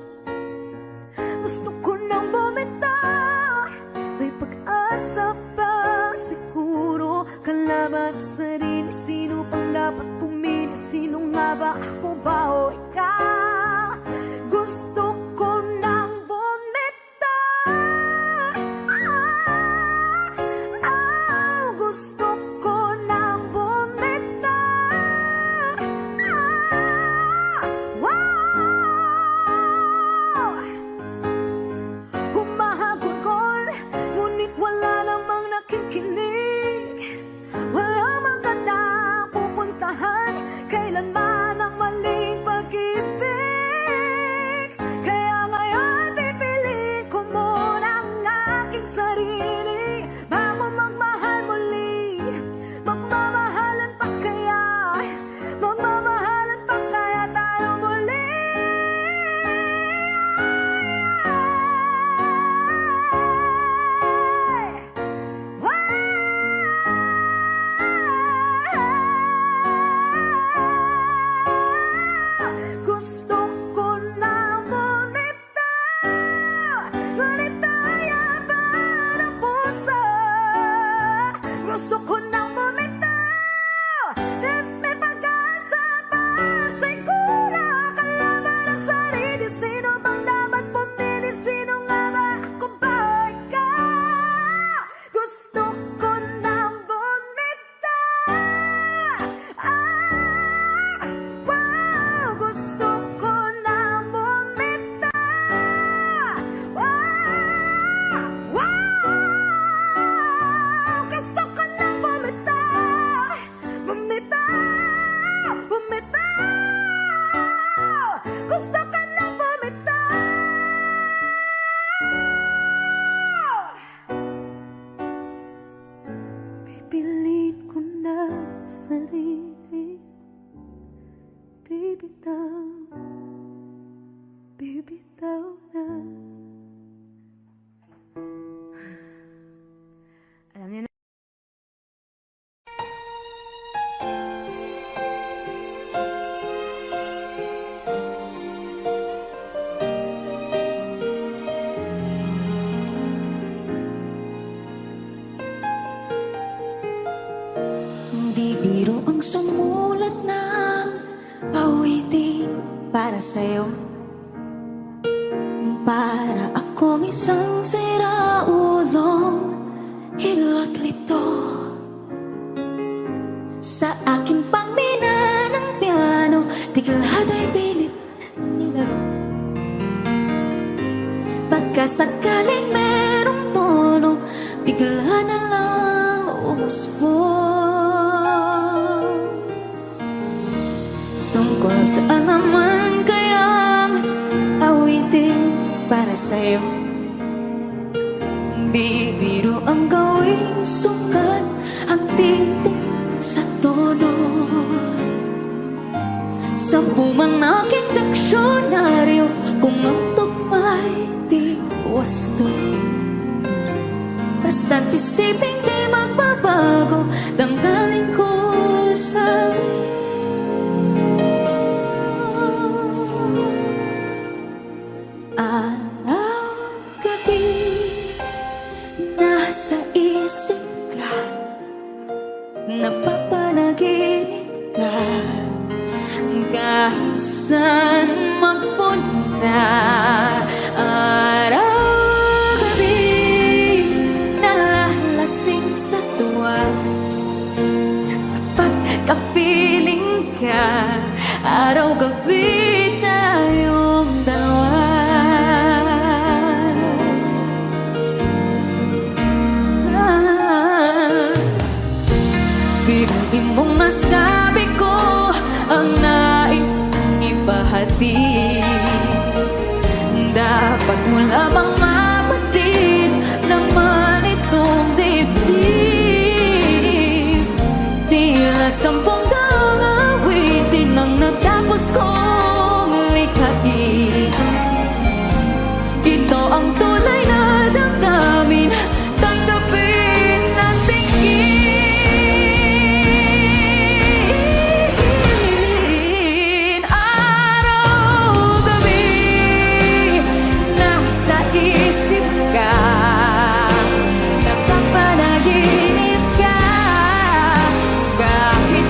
Gusto ko nang bumitaw, may pag-asa pa siguro. Kalaban sa sarili, sino pang dapat pumili? Sino nga ba, ako ba o ikaw? Gusto ko nang bumitaw, gusto ko nang bumitaw, wow! Humahagulgol, ngunit wala namang nakikinig. Walang magandang pupuntahan, kailanman ang maling pag-ibig. Kaya ngayon pipiliin ko muna ang aking sarili bago magmahal muli. Magmamahalan pa kaya? Magmamahalan pa kaya tayo muli? Gusto ko nang bumitaw, ngunit ayaw pa ng puso. Gusto ko nang bumitaw, at may pag-asa pa siguro. Kalaban ang sarili, sino bang dapat pumili? Sino nga ba, ako ba o ikaw? Gusto ko nang bumitaw, wow! Gusto ko nang bumitaw, wow! Pinipilit ko na sarili, bibitaw, bibitaw na. Alam niyo na. Di biro ang sumulat ng awitin para sa'yo. Para akong isang siraulong hilot lito sa akin pang mina ng piano, tiklado'y pilit nilaro. Pagkasakaling merong tono, bigla na lang umusbong. Tungkol saan naman kayang awitin para sa'yo? Di biro ang gawing sukat, ang titik sa tono. Sa buman aking diksyonaryo, kung ang tugma'y di wasto. Basta't isipin di magbabago, damdamin ko sa'yo. Araw-gabi nasa isip ka, napapanaginip ka, kahit saan magpunta. Araw-gabi nalalasing sa tuwa, kapag kapiling ka, araw-gabi tayong dalawa. Biruin mong masabi ko ang nais ipahatid. Dapat mo lamang mapatid naman itong dibdib. Tila 10 daang awitin ang natapos kong likhain. Ito ang tunay na damdamin, tanggapin ang tingin. Araw-gabi nasa isip ka, napapanaginip ka, kahit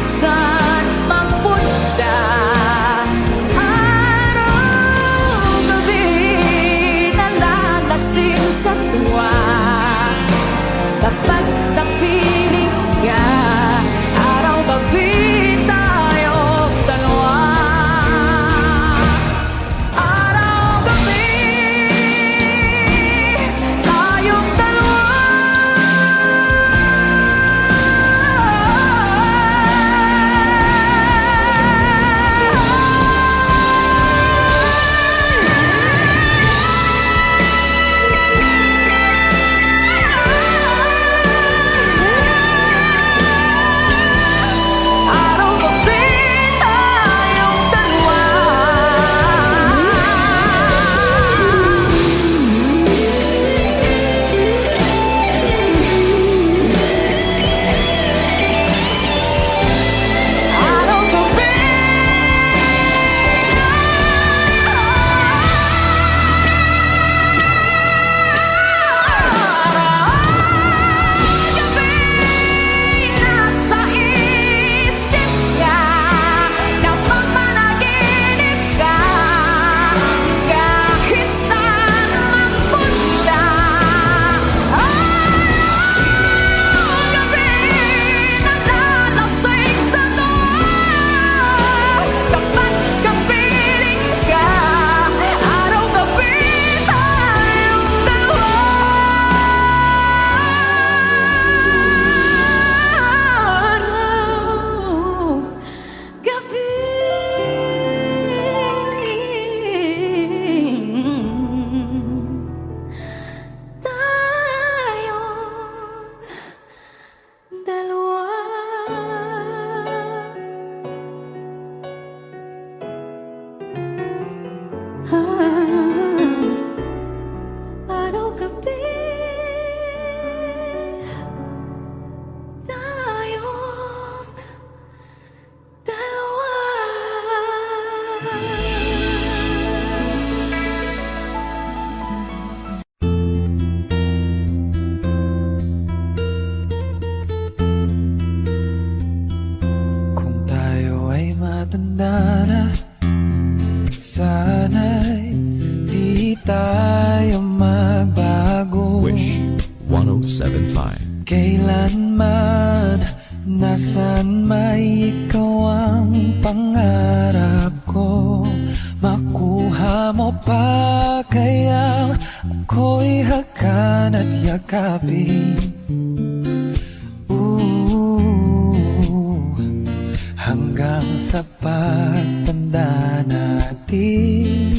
tumanda na, sana'y di tayo magbago. Wish 1075. Kailanman, nasan may ikaw ang pangarap ko. Makuha mo pa kaya ako'y hakan at yakapin. Hanggang sa pagtanda natin,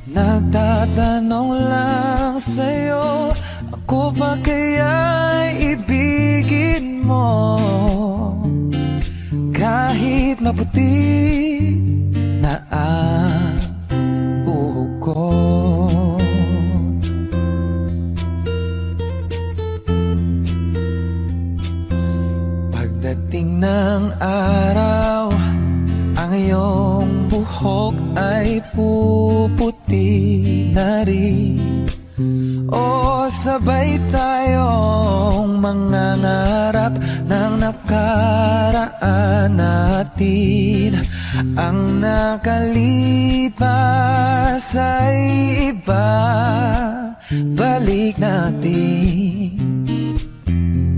nagtatanong lang sa'yo, ako ba kaya'y ibigin mo? Kahit maputi na ang buhok ko. Pagdating ng araw, ang iyong buhok ay puputi na rin. O sabay tayong mangangarap ng nakaraan natin. Ang nakalipas ay iba, balik natin.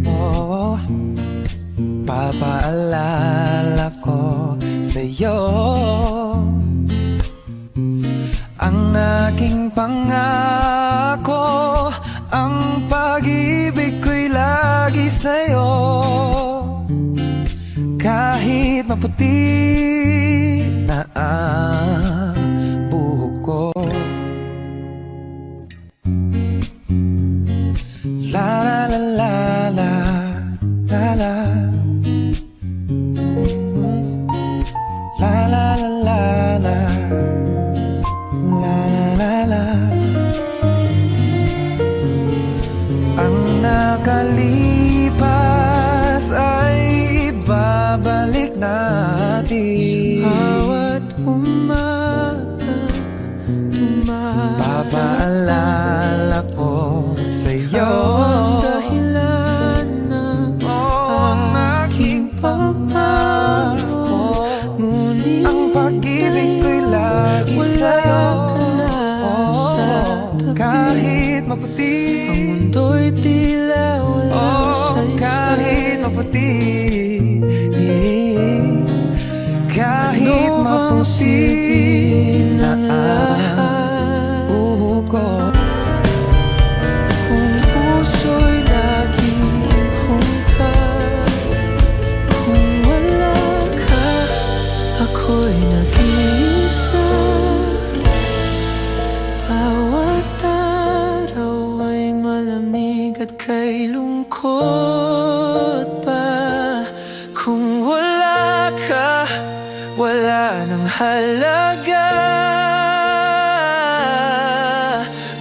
Oh, papaalala ko sa'yo ang aking pangako, ang pag-ibig ko'y lagi sa'yo. Kahit maputi na ang buhok ko. La la la la la la la. La la la la la. La la la. Ang nakalipas ay ibabalik natin. Bawat umaga, Papaalala ko sa'yo ang dahilan ng ang aking pangako. ngunit Ang pag-ibig ko'y lagi sa'yo. Kahit maputi, mundo'y tila walang kahit saysay. maputi, kahit maputi na ang buhok ko. Kung puso'y laging hungkat, kung wala ka, ako'y nag-iisa. Bawat araw ay malamig at kay lungkot pa. Kung wala ka, wala nang halaga.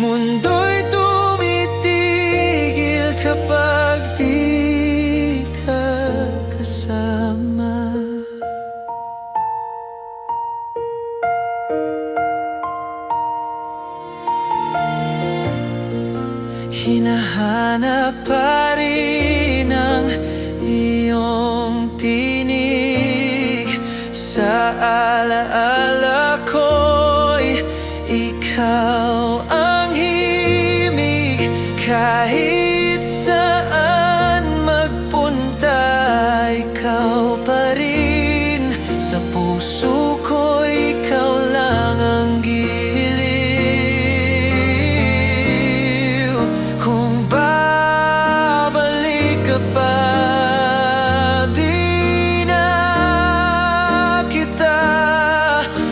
Mundo'y tumitigil kapag di ka kasama. Hinahanap pa rin ang iyong tinig sa alaala ko'y ikaw ang himig. Kahit saan magpunta, ikaw pa rin. Sa puso ko'y ikaw lang ang giliw. Kung babalik ka pa, di na kita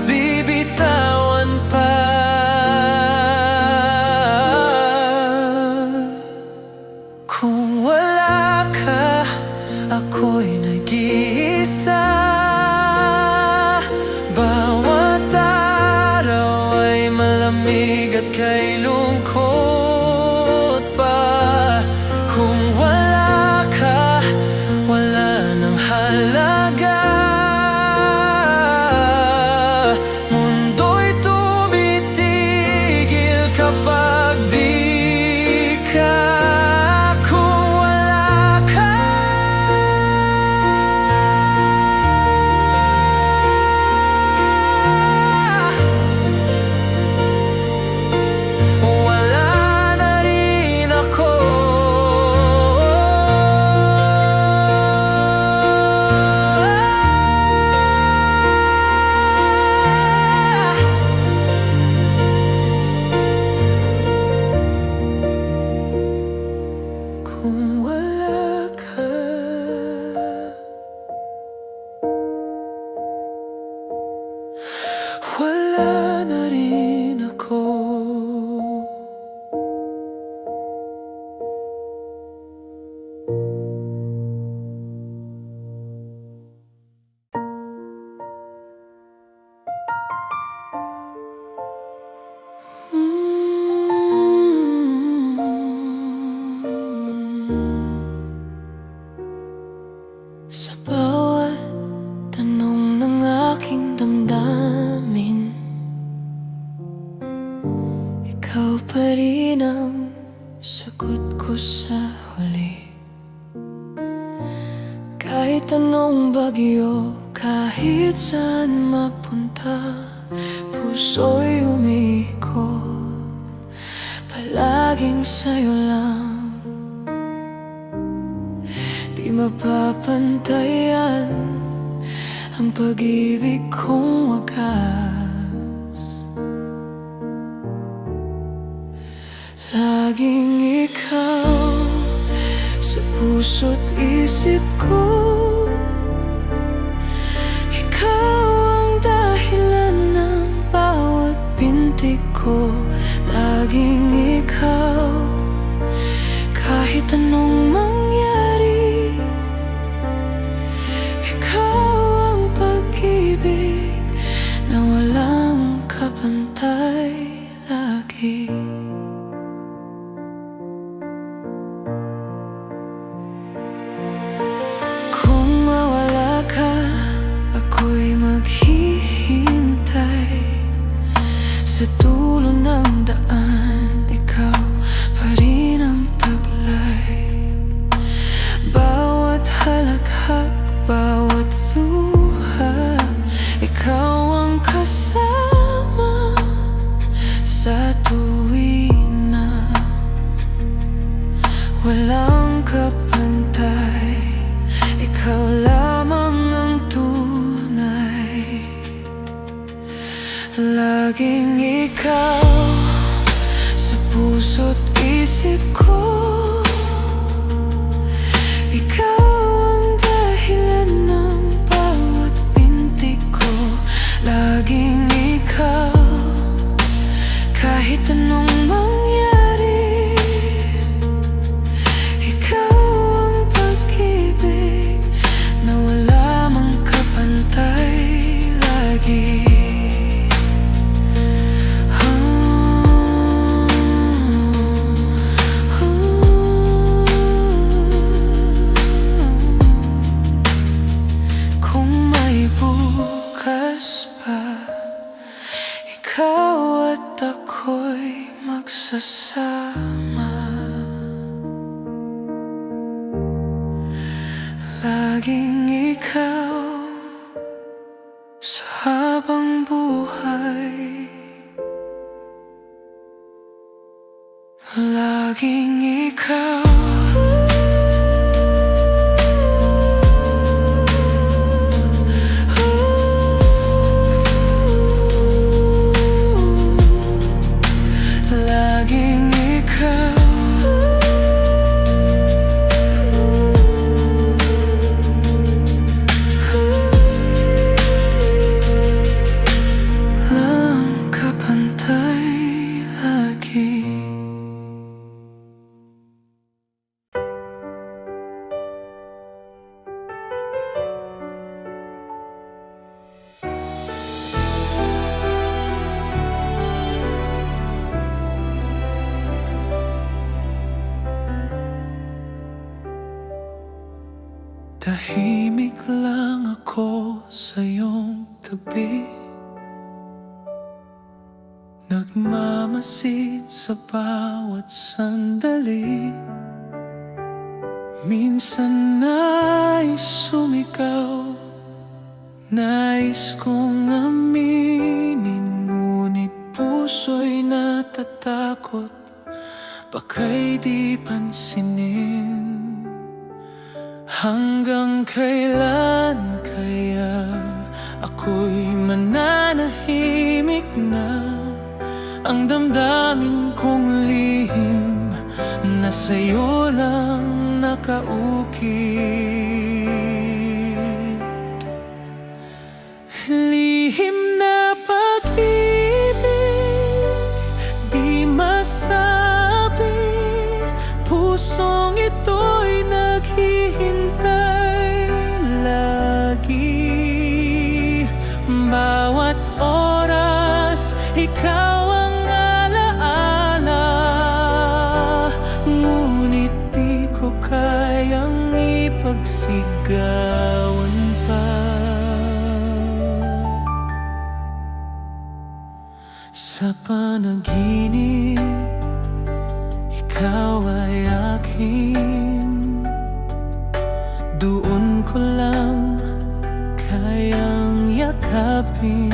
bibitawan pa. Kung wala ka, ako'y nag-iisa. Bawat araw ay malamig at kay lungkot pa. Kung wala ka, wala nang halaga. Mundo'y tumitigil kapag di ka. Kung wala ka, nung wala ka. Wala na rin ako. Sa bawat tanong ng aking damdamin, ikaw pa rin ang sagot ko sa huli. Kahit anong bagyo, kahit saan mapunta, puso'y umikot, palaging sa'yo lang. Di mapapantayan ang pag-ibig kong wagas. Laging ikaw sa puso't isip ko. Ikaw ang dahilan ng bawat pintig ko. Laging ikaw kahit anong mangyari. Ikaw ang pag-ibig na walang kapantay lagi. Kung mawala ka, ako'y maghihintay sa dulo ng daan. Ikaw pa rin ang taglay. Bawat halakhak, bawat luha, ikaw ang kasama sa tuwing na walang kapantay. Ikaw lamang ang tunay. Laging ikaw sa puso't isip ko. Ikaw ang dahilan ng bawat pintig ko. Laging ikaw kahit anong mangyari. Ikaw ang pag-ibig na wala mang kapantay lagi. Kung may bukas pa, ikaw at ako'y magsasama. Laging ikaw sa habang buhay. Laging ikaw. Laging ikaw. Lang kapantay lagi. Tahimik lang ako sa iyong tabi, nagmamasid sa bawat sandali. Minsan na'y sumigaw, nais kong aminin, ngunit puso'y natatakot, baka'y di pansinin. Hanggang kailan kaya ako'y mananahimik na? Ang damdamin kong lihim na sa'yo lang nakaukit. Lihim na pag-ibig, di masabi, pusong ito'y naghihintay lagi. Bawat oras, ikaw ang alaala, ngunit di ko kayang ipagsigawan pa. Sa panaginip, ikaw ay akin. Doon ko lang kayang yakapin.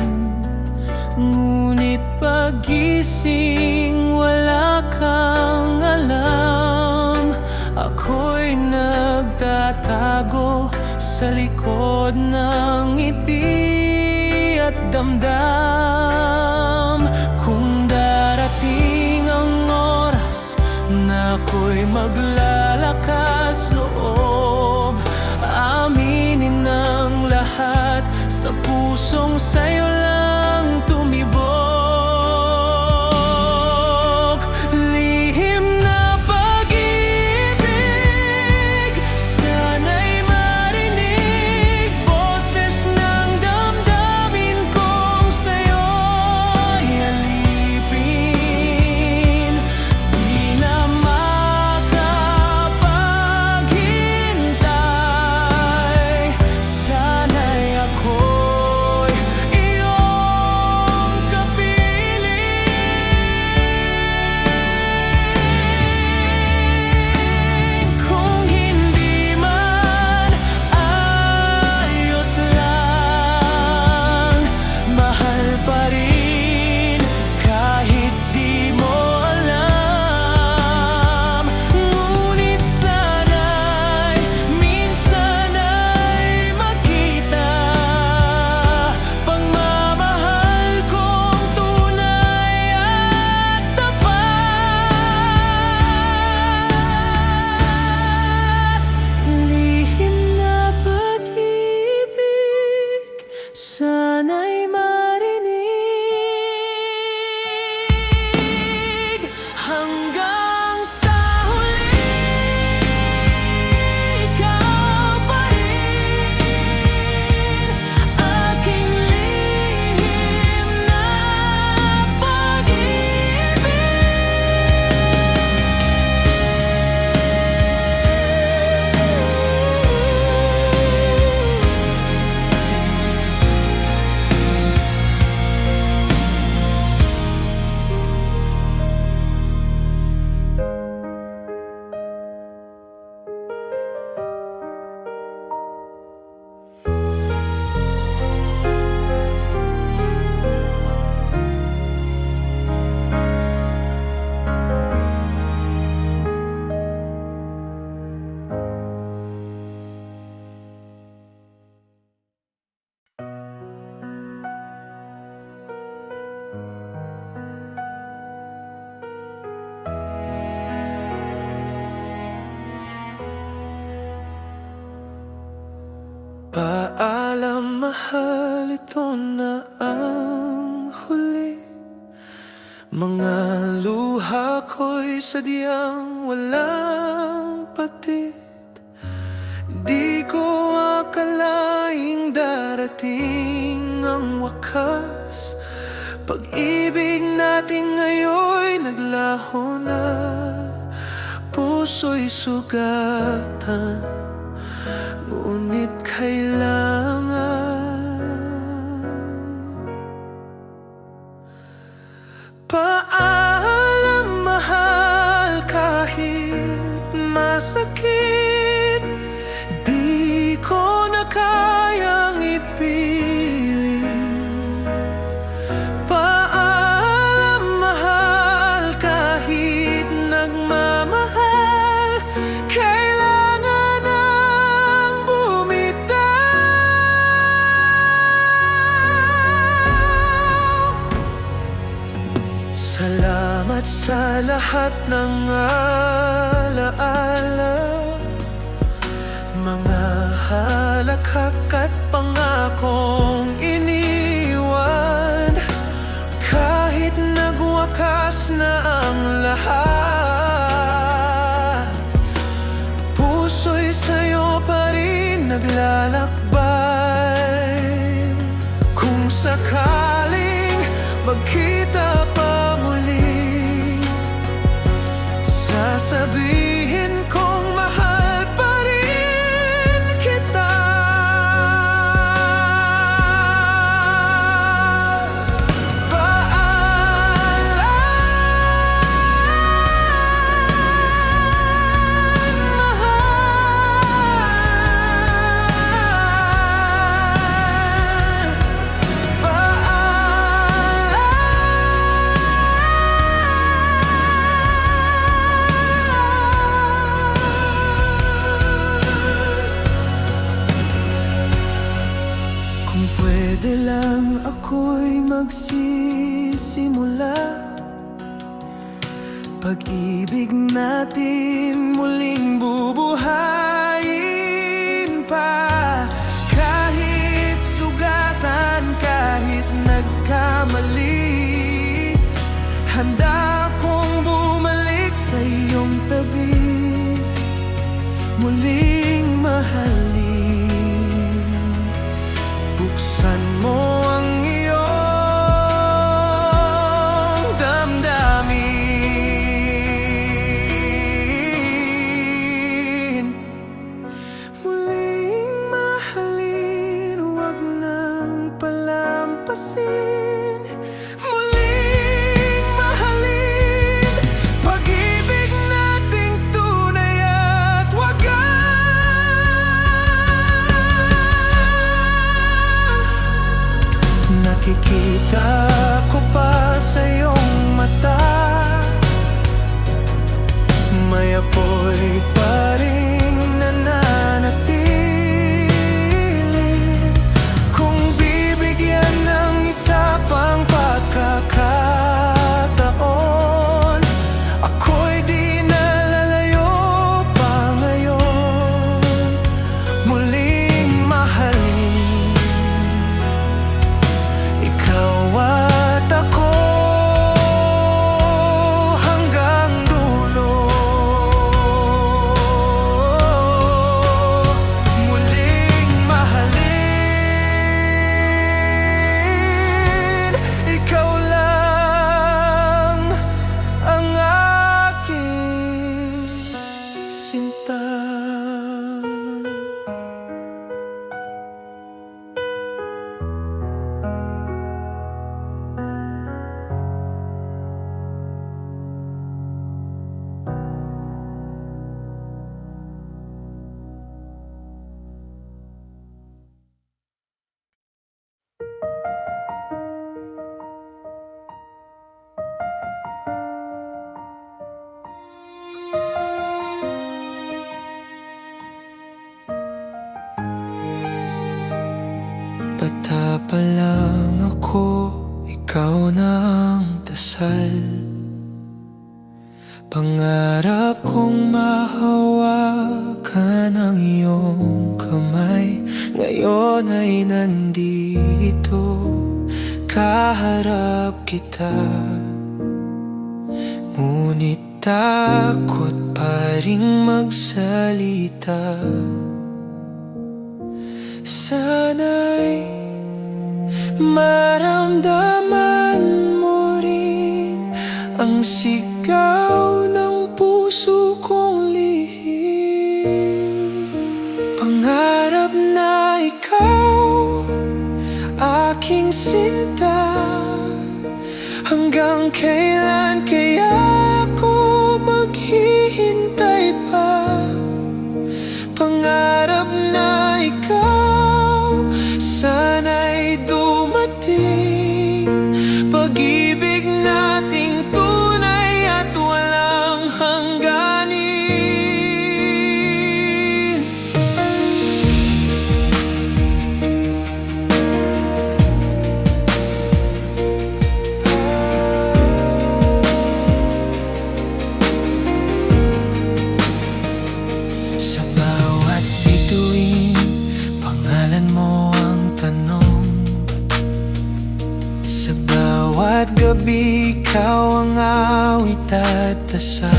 Ngunit pagising, wala kang alam. Ako'y nagtatago sa likod ng ngiti at damdam. Kung darating ang oras na ako'y maglalakas loob, aminin ang lahat sa pusong sa'yo lang tumibok. Lihim na pag-ibig, sana'y marinig boses ng damdamin kong sa'yo'y alipin. Di na makapaghintay, sana'y ako'y iyong kapiling. Kung hindi man ayos lang, mahal pa rin kahit di mo alam. Ngunit sana'y minsan ay magkita, pagmamahal kong tunay at tapat. Lihim na pag-ibig, sana'y marinig hanggang sa huli. Ikaw pa rin, aking lihim na paalam mahal, ito na ang huli. Mga luha ko'y sadyang walang patid. Di ko akalaing darating ang wakas. Pag-ibig natin ngayon'y naglaho na, puso'y sugatan, ngunit kailangan. Paalam mahal, kahit masakit, di ko na kayang ipilit. Paalam mahal, kahit nagmamahal, kailangan ang bumitaw. Salamat sa lahat ng alaala, Tinakak at pangakong iniwan, kahit nagwakas na ang lahat. Puso'y sa'yo pa rin naglalakbay. Kung sakaling magkita pa muli, sasabihin kong mahal pa rin kita. Paalam, mahal. Kung pwede lang ako'y magsisimula, pag-ibig natin muling bubuhayin pa. Kahit sugatan, kahit nagkamali, handa akong bumalik sa iyong tabi, muling mahalin. Buksan mo ang iyong damdamin, muling mahalin, huwag nang palampasin. Muling mahalin, pag-ibig nating tunay at wagas. Nakikita ko pa sa iyong mata, may apoy pa ring nananatili. Kung bibigyan ng isa pang pagkakataon, ako'y di nalalayo pa ngayon. Muling mahalin, ikaw at ako hanggang dulo. Muling mahalin, ikaw lang ang aking sinta. Bata pa lang ako, ikaw na ang dasal. Pangarap kong mahawakan ang iyong kamay. Ngayon ay nandito, kaharap kita. Ngunit takot pa ring magsalita. Sana'y maramdaman mo rin ang sigaw ng puso kong lihim. Pangarap na ikaw, aking sinta. Hanggang kailan kaya ako maghihintay pa? Pangarap na ikaw, sana'y dumating. Pag-ibig nating tunay at walang hangganin. gabi ikaw ang awit at dasal.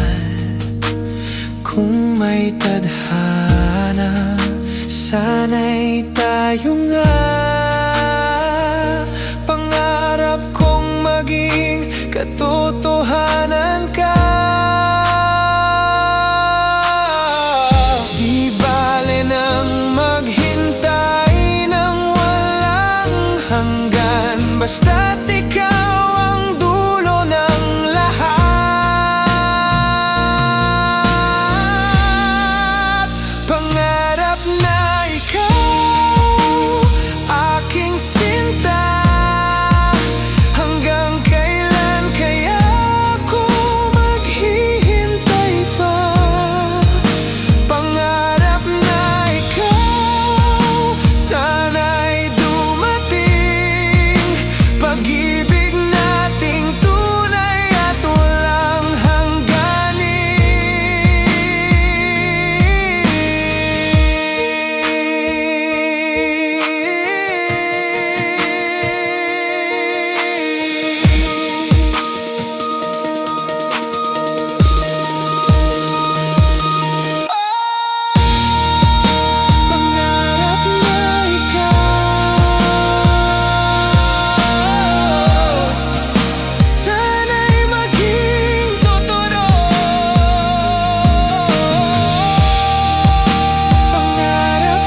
Kung may tadhana, sana'y tayo nga. Pangarap kong maging katotohanan ka. Di bale nang maghintay ng walang hanggan, basta't ikaw ang dulo ng lahat. Pangarap na ikaw aking sinta, hanggang kailan kaya ako maghihintay pa. Pangarap na ikaw sana'y dumating, pag-ibig nating tunay at walang pangarap na ikaw sana'y maging totoo. Pangarap na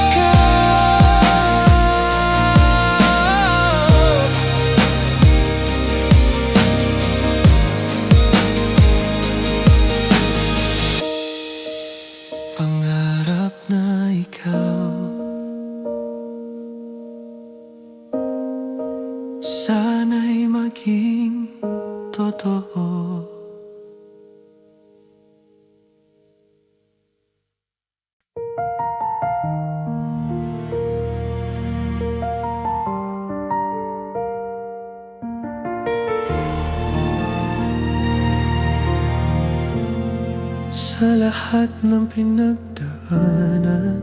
ikaw pangarap na ikaw sana'y maging totoo. Sa lahat ng pinagdaanan,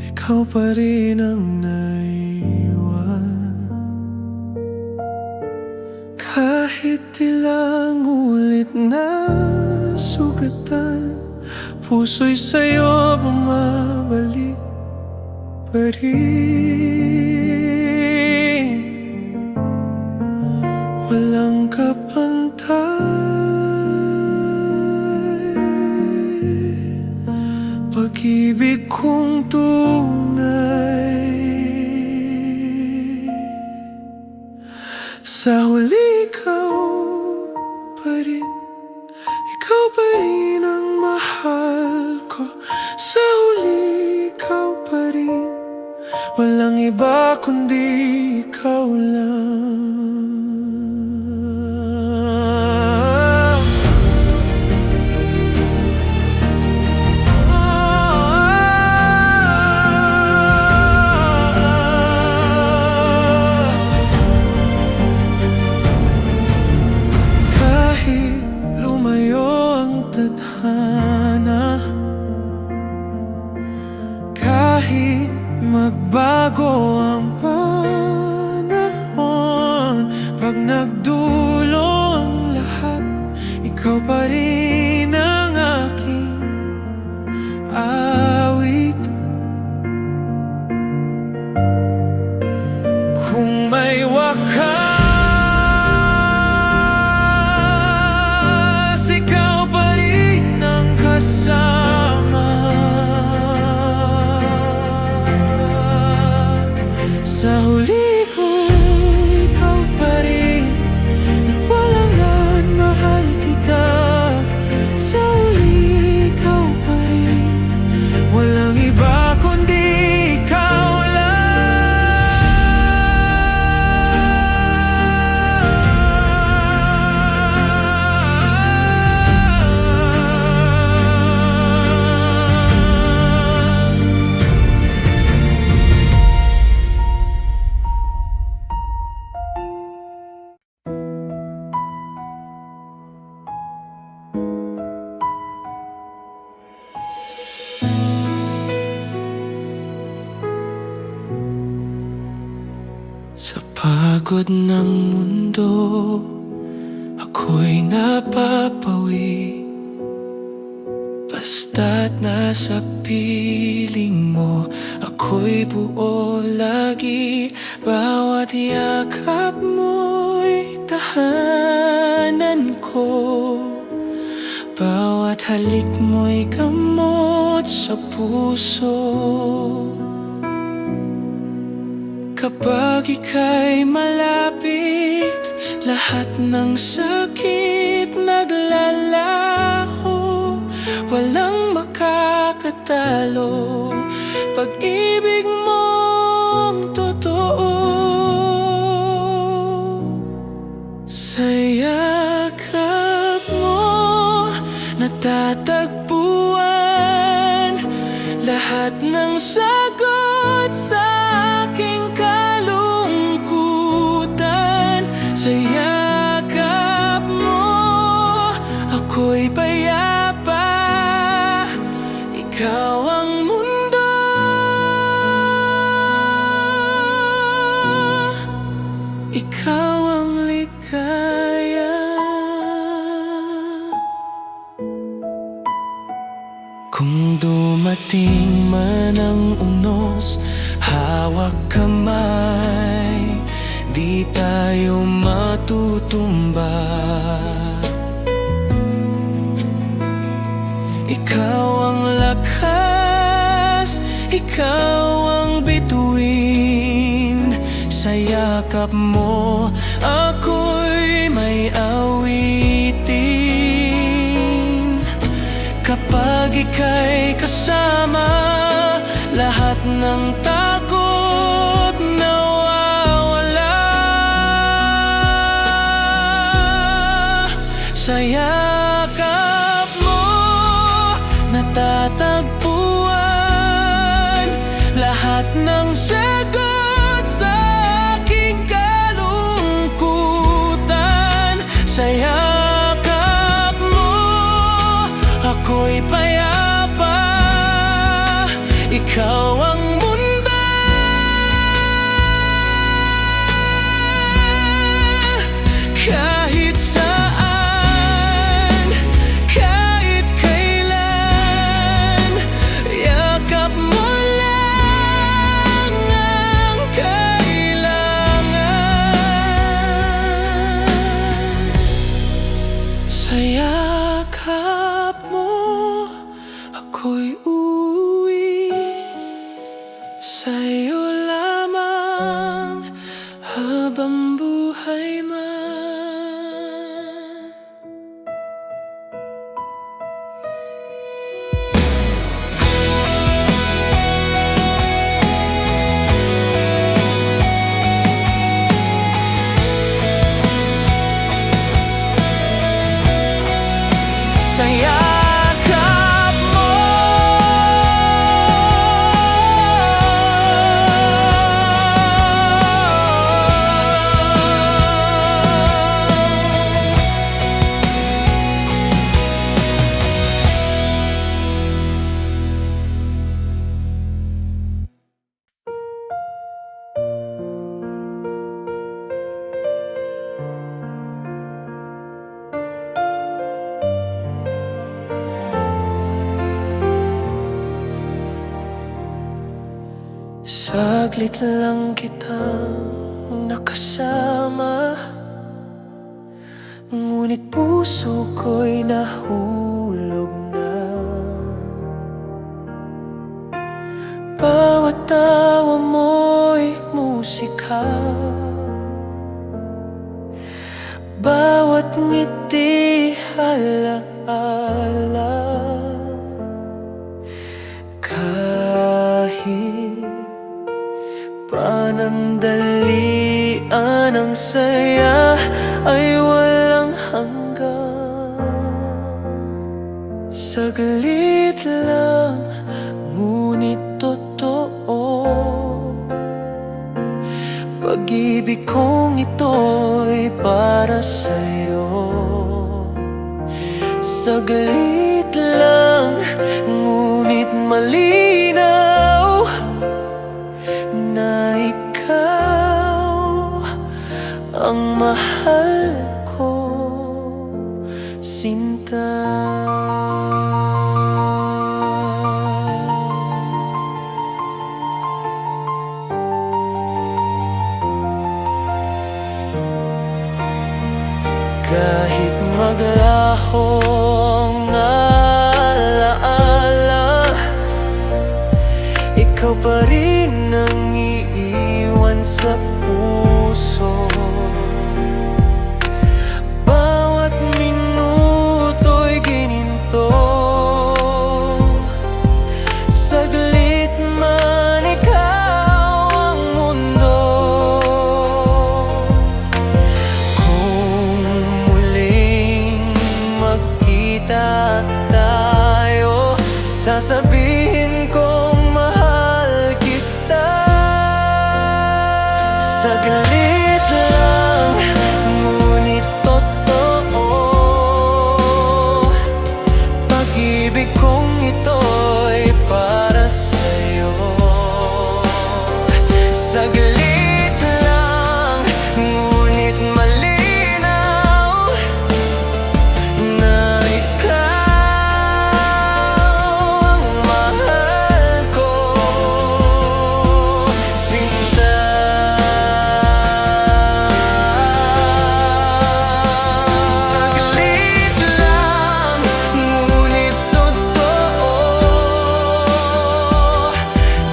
ikaw pa rin ang naiwan. Kahit ilang ulit na sugatan, puso'y sa'yo bumabalik pa rin. Walang kapantay, pag-ibig kong tunay. Sa huli ikaw pa rin, ikaw pa rin ang mahal ko. Sa huli ikaw pa rin, walang iba kundi ikaw lang. Kahit lumayo ang tadhana, kahit magbago ang panahon, pag nagdulo ang lahat, ikaw pa rin ang aking awit. Kung may wakas, ikaw pa rin ang pagod ng mundo, ako'y napapawi. Basta't nasa piling mo, ako'y buo lagi. Bawat yakap mo'y tahanan ko, bawat halik mo'y gamot sa puso. Kapag ika'y malapit, lahat ng sakit naglalaho. Walang makakatalo, pag-ibig mong totoo. Sa yakap mo natatagpuan lahat ng sagot sa aking kalungkutan. Sa yakap mo ako'y payapa. Ikaw ang mundo, ikaw ang ligaya. Kung dumating man ang unos, hawak kamay, di tayo matutumba. Ikaw ang lakas, ikaw ang bituin. Sa yakap mo ako'y may awitin. Kapag ika'y kasama, lahat ng takot nawawala. Sa yakap mo natatagpuan lahat ng sagot sa aking kalungkutan. Sa yakap mo ako'y payapa. Ikaw ang mundo, kahit saan, kahit kailan. Yakap mo lang ang kailangan. Sa yakap mo ako'y uuwi, sa'yo lamang habang buhay man. Sa yakap mo saglit lang kitang nakasama, ngunit puso ko'y nahulog na. Bawat tawa mo'y musika, bawat ngiti alaala. Kahit panandalian ang saya ay walang hanggan. Saglit lang, ngunit totoo. Pag-ibig kong ito'y para sa'yo. Saglit lang, ngunit malinaw na ikaw sasabihin kong mahal kita. Saglit lang, ngunit totoo. Pag-ibig kong ito'y para sa'yo. Saglit lang, ngunit malinaw na ikaw ang mahal ko, sinta. Saglit lang, ngunit totoo.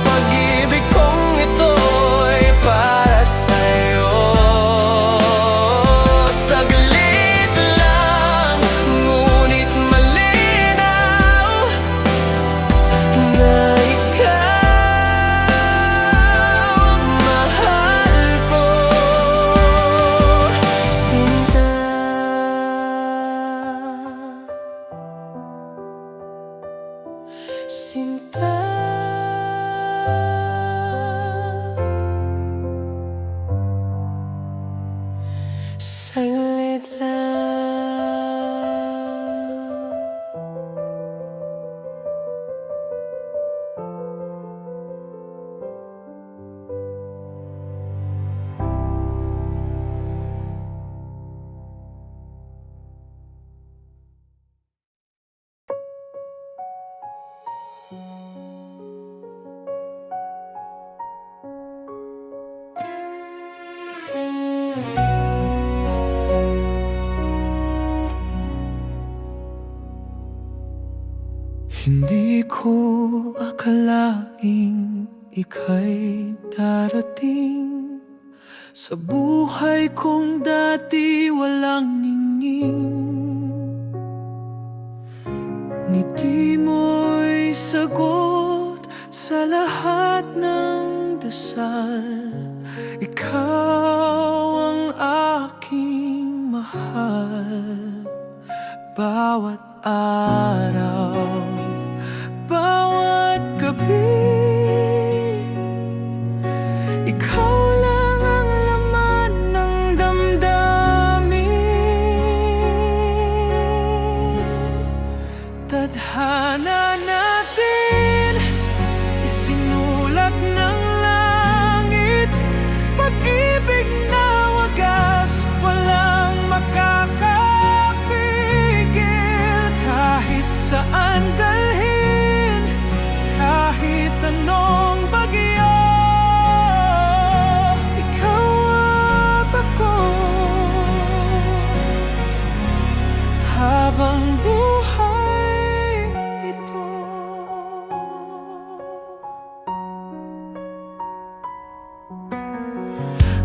Pag-ibig kong ito'y para sa'yo. Saglit lang, ngunit malinaw na ikaw ang mahal ko, sinta. Sinta. Saglit lang. Hindi ko akalaing ika'y darating sa buhay kong dati walang ningning. Ngiti mo'y sagot sa lahat ng dasal. Ikaw ang aking mahal. Bawat araw, bawat gabi, ikaw lang ang laman ng damdamin. Tadhana natin, isinulat ng langit. Pag-ibig na wagas, walang makakapigil. Kahit saan dalhin, kahit anong bagyo, ikaw at ako habang buhay ito.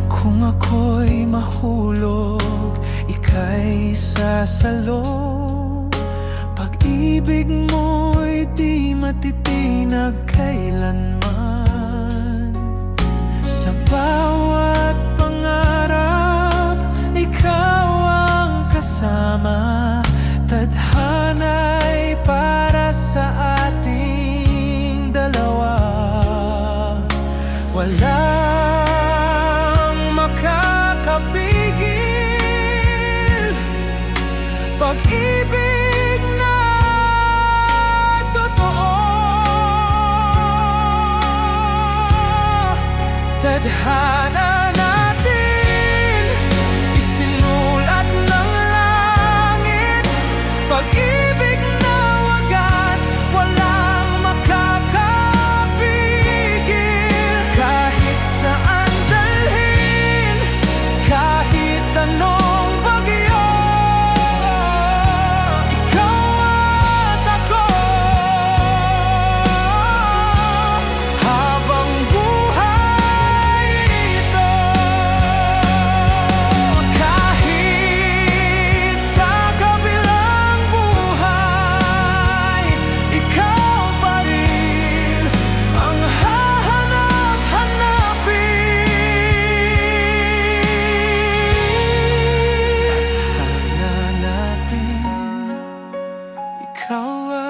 Kung ako'y mahulog, ika'y sasalo. Pag-ibig mo'y di matitinag kailanman. Sa bawat pangarap, ikaw ang kasama. Tadhana'y para sa ating dalawa. Walang makakapigil. Pag-ibig na totoo. Tadhana natin, isinulat ng langit. Pag-ibig na wagas, walang makakapigil. Kahit saan dalhin, kahit anong bagyo, ikaw at ako habang buhay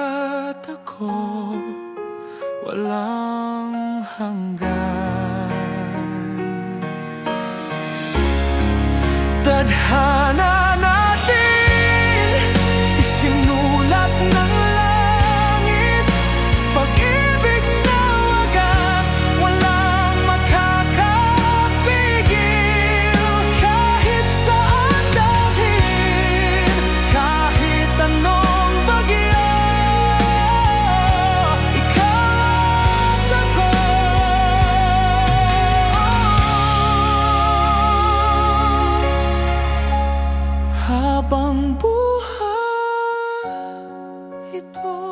at ako walang hanggan. Tadhana natin isinulat ng langit, pag-ibig na wagas, walang makakapigil. Kahit saan dalhin, kahit anong bagyo, ikaw at ako. Habang buhay ito,